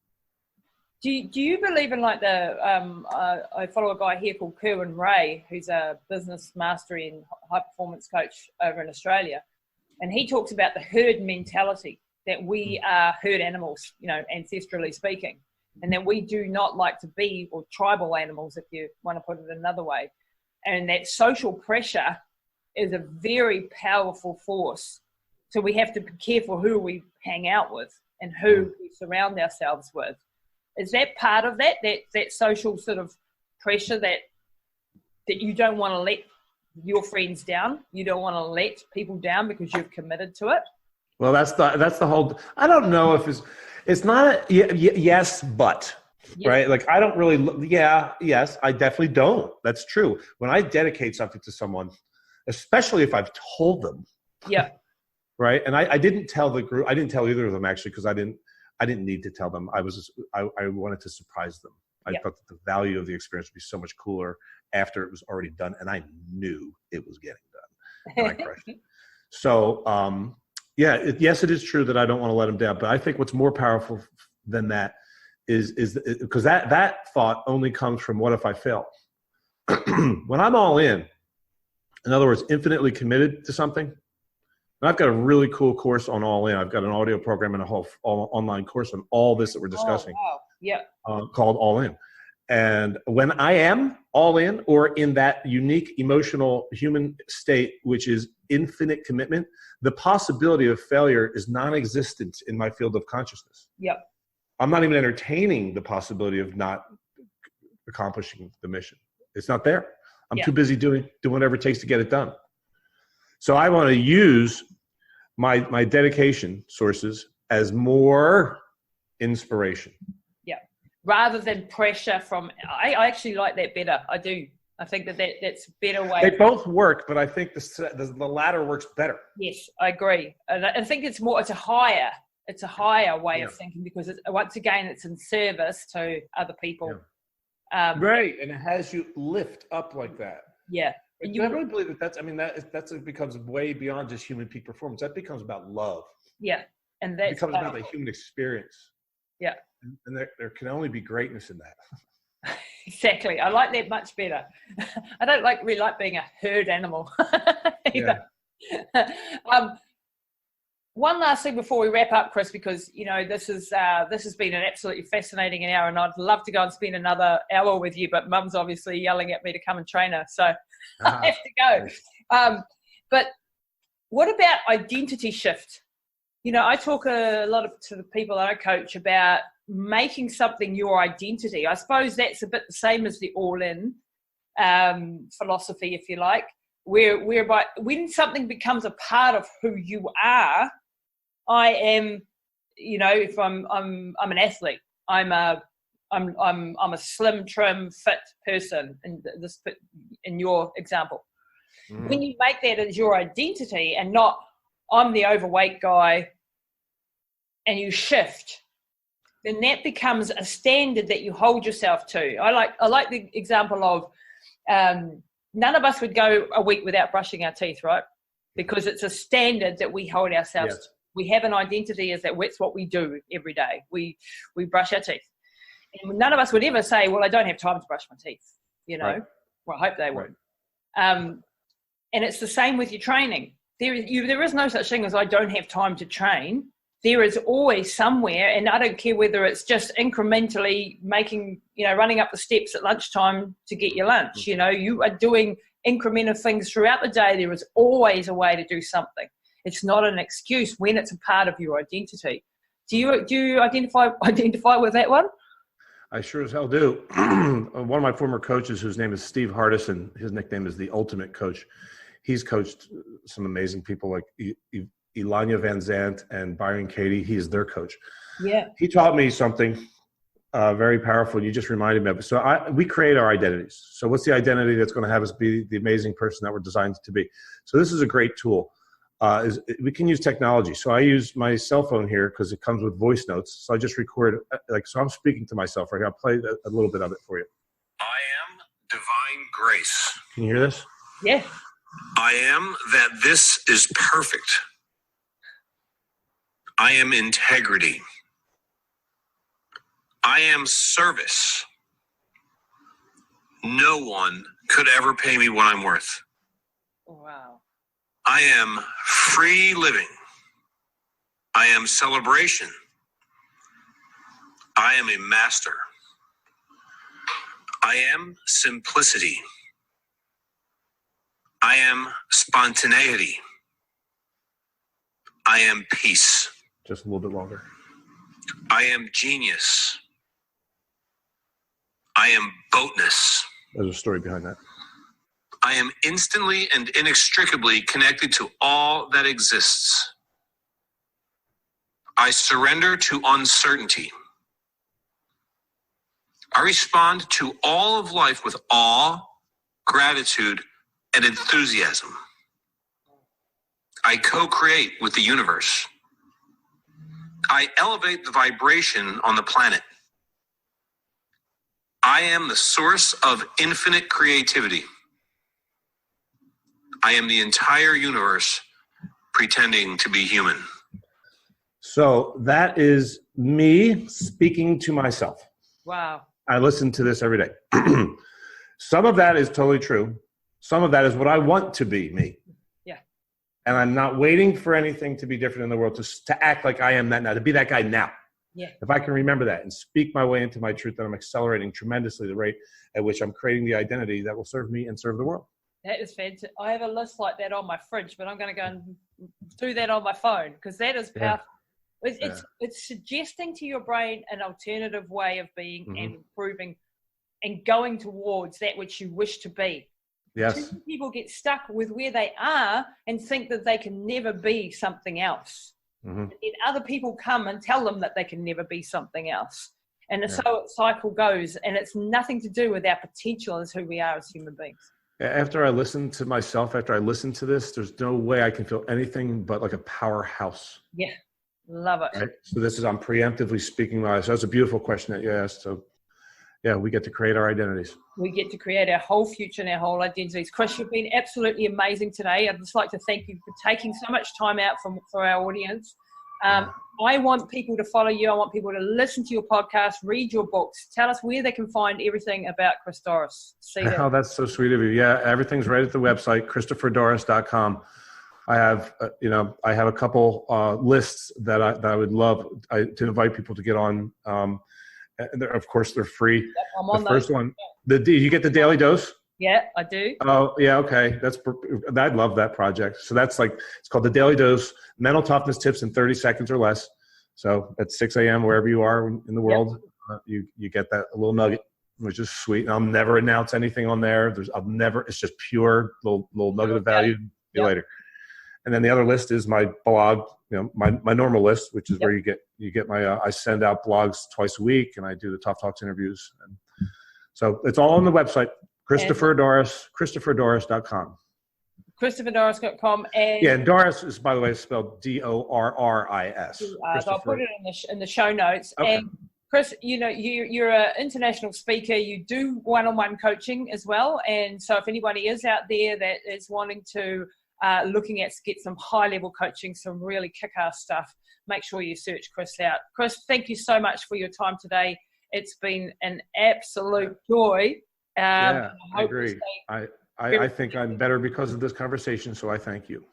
Do you believe in like I follow a guy here called Kerwin Ray, who's a business mastery and high performance coach over in Australia. And he talks about the herd mentality, that we are herd animals, ancestrally speaking, and that we do not like to be, or tribal animals, if you want to put it another way. And that social pressure is a very powerful force. So we have to be careful who we hang out with and who we surround ourselves with. Is that part of that social sort of pressure that you don't want to let your friends down? You don't want to let people down because you've committed to it? Well, that's the whole, I don't know if it's not yes, but, yeah. Right? Like, I don't really, yes, I definitely don't. That's true. When I dedicate something to someone, especially if I've told them. Yeah. Right. And I didn't tell the group, I didn't tell either of them actually, because I didn't need to tell them. I wanted to surprise them. I thought that the value of the experience would be so much cooler after it was already done, and I knew it was getting done. And I crushed it. So, yes, it is true that I don't want to let them down, but I think what's more powerful than that is because that thought only comes from what if I fail? When I'm all in other words, infinitely committed to something. And I've got a really cool course on All In. I've got an audio program and a whole online course on all this that we're discussing. Oh, wow. Yeah. Called All In. And when I am all in, or in that unique emotional human state, which is infinite commitment, the possibility of failure is non-existent in my field of consciousness. Yep. I'm not even entertaining the possibility of not accomplishing the mission. It's not there. I'm too busy doing whatever it takes to get it done. So I want to use my dedication sources as more inspiration. Yeah. Rather than pressure from, I actually like that better. I do. I think that's a better way. They both work, but I think the latter works better. Yes, I agree. And I think it's a higher way of thinking, because once again, it's in service to other people. Yeah. Right. And it has you lift up like that. Yeah. And I really believe that becomes way beyond just human peak performance. That becomes about love. Yeah. And that becomes about the human experience. Yeah. And there can only be greatness in that. Exactly. I like that much better. I don't really like being a herd animal either. Yeah. One last thing before we wrap up, Chris, because this has been an absolutely fascinating hour, and I'd love to go and spend another hour with you, but Mum's obviously yelling at me to come and train her, so I have to go. But what about identity shift? I talk a lot to the people that I coach about making something your identity. I suppose that's a bit the same as the all-in philosophy, if you like, whereby when something becomes a part of who you are. I am, if I'm an athlete, I'm a slim, trim, fit person in your example. Mm. When you make that as your identity and not I'm the overweight guy, and you shift, then that becomes a standard that you hold yourself to. I like the example of none of us would go a week without brushing our teeth, right? Because it's a standard that we hold ourselves to. We have an identity as that it's what we do every day. We brush our teeth. And none of us would ever say, well, I don't have time to brush my teeth, Right. Well, I hope they would. And it's the same with your training. There is no such thing as I don't have time to train. there is always somewhere, and I don't care whether it's just incrementally making, running up the steps at lunchtime to get your lunch. You are doing incremental things throughout the day. There is always a way to do something. It's not an excuse when it's a part of your identity. Do you identify with that one? I sure as hell do. One of my former coaches, whose name is Steve Hardison, his nickname is the Ultimate Coach. He's coached some amazing people like Elanya Van Zandt and Byron Katie. He's their coach. Yeah. He taught me something very powerful. You just reminded me of it. So we create our identities. So what's the identity that's going to have us be the amazing person that we're designed to be? So this is a great tool. We can use technology. So I use my cell phone here because it comes with voice notes. So I just record, so I'm speaking to myself right here. I'll play a little bit of it for you. I am divine grace. Can you hear this? Yeah. I am that this is perfect. I am integrity. I am service. No one could ever pay me what I'm worth. Wow. I am free living. I am celebration. I am a master. I am simplicity. I am spontaneity. I am peace. Just a little bit longer. I am genius. I am boatness. There's a story behind that. I am instantly and inextricably connected to all that exists. I surrender to uncertainty. I respond to all of life with awe, gratitude, and enthusiasm. I co-create with the universe. I elevate the vibration on the planet. I am the source of infinite creativity. I am the entire universe pretending to be human. So that is me speaking to myself. Wow. I listen to this every day. Some of that is totally true. Some of that is what I want to be, me. Yeah. And I'm not waiting for anything to be different in the world, to act like I am that now, to be that guy now. Yeah. If I can remember that and speak my way into my truth, then I'm accelerating tremendously the rate at which I'm creating the identity that will serve me and serve the world. That is fantastic. I have a list like that on my fridge, but I'm going to go and do that on my phone because that is powerful. Yeah. It's suggesting to your brain an alternative way of being and improving and going towards that which you wish to be. Yes. Too many people get stuck with where they are and think that they can never be something else. And then other people come and tell them that they can never be something else. And so the cycle goes, and it's nothing to do with our potential as who we are as human beings. After I listen to myself, after I listen to this, there's no way I can feel anything but like a powerhouse. Yeah. Love it. Right? So this is, I'm preemptively speaking. So that's a beautiful question that you asked. So yeah, we get to create our identities. We get to create our whole future and our whole identities. Chris, you've been absolutely amazing today. I'd just like to thank you for taking so much time out for our audience. I want people to follow you. I want people to listen to your podcast, read your books. Tell us where they can find everything about Chris Dorris. Oh, that's so sweet of you. Yeah, everything's right at the website, ChristopherDorris.com. I have, I have a couple lists that I would love to invite people to get on. And of course, they're free. Yep, I'm on the first one. You get the daily dose? Yeah, I do. Oh, yeah, okay. I'd love that project. So that's it's called the Daily Dose, Mental Toughness Tips in 30 Seconds or Less. So at 6 a.m., wherever you are in the world, you get that little nugget, which is sweet. And I'll never announce anything on there. It's just pure little nugget of value. See you later. And then the other list is my blog, my normal list, which is where you get my, I send out blogs twice a week and I do the Tough Talks interviews. And so it's all on the website, ChristopherDorris.com. ChristopherDorris.com. And Dorris is, by the way, spelled Dorris. So I'll put it in the show notes. Okay. And Chris, you're an international speaker. You do one-on-one coaching as well. And so if anybody is out there that is wanting to get some high-level coaching, some really kick-ass stuff, make sure you search Chris out. Chris, thank you so much for your time today. It's been an absolute joy. I agree. I think I'm better because of this conversation, so I thank you.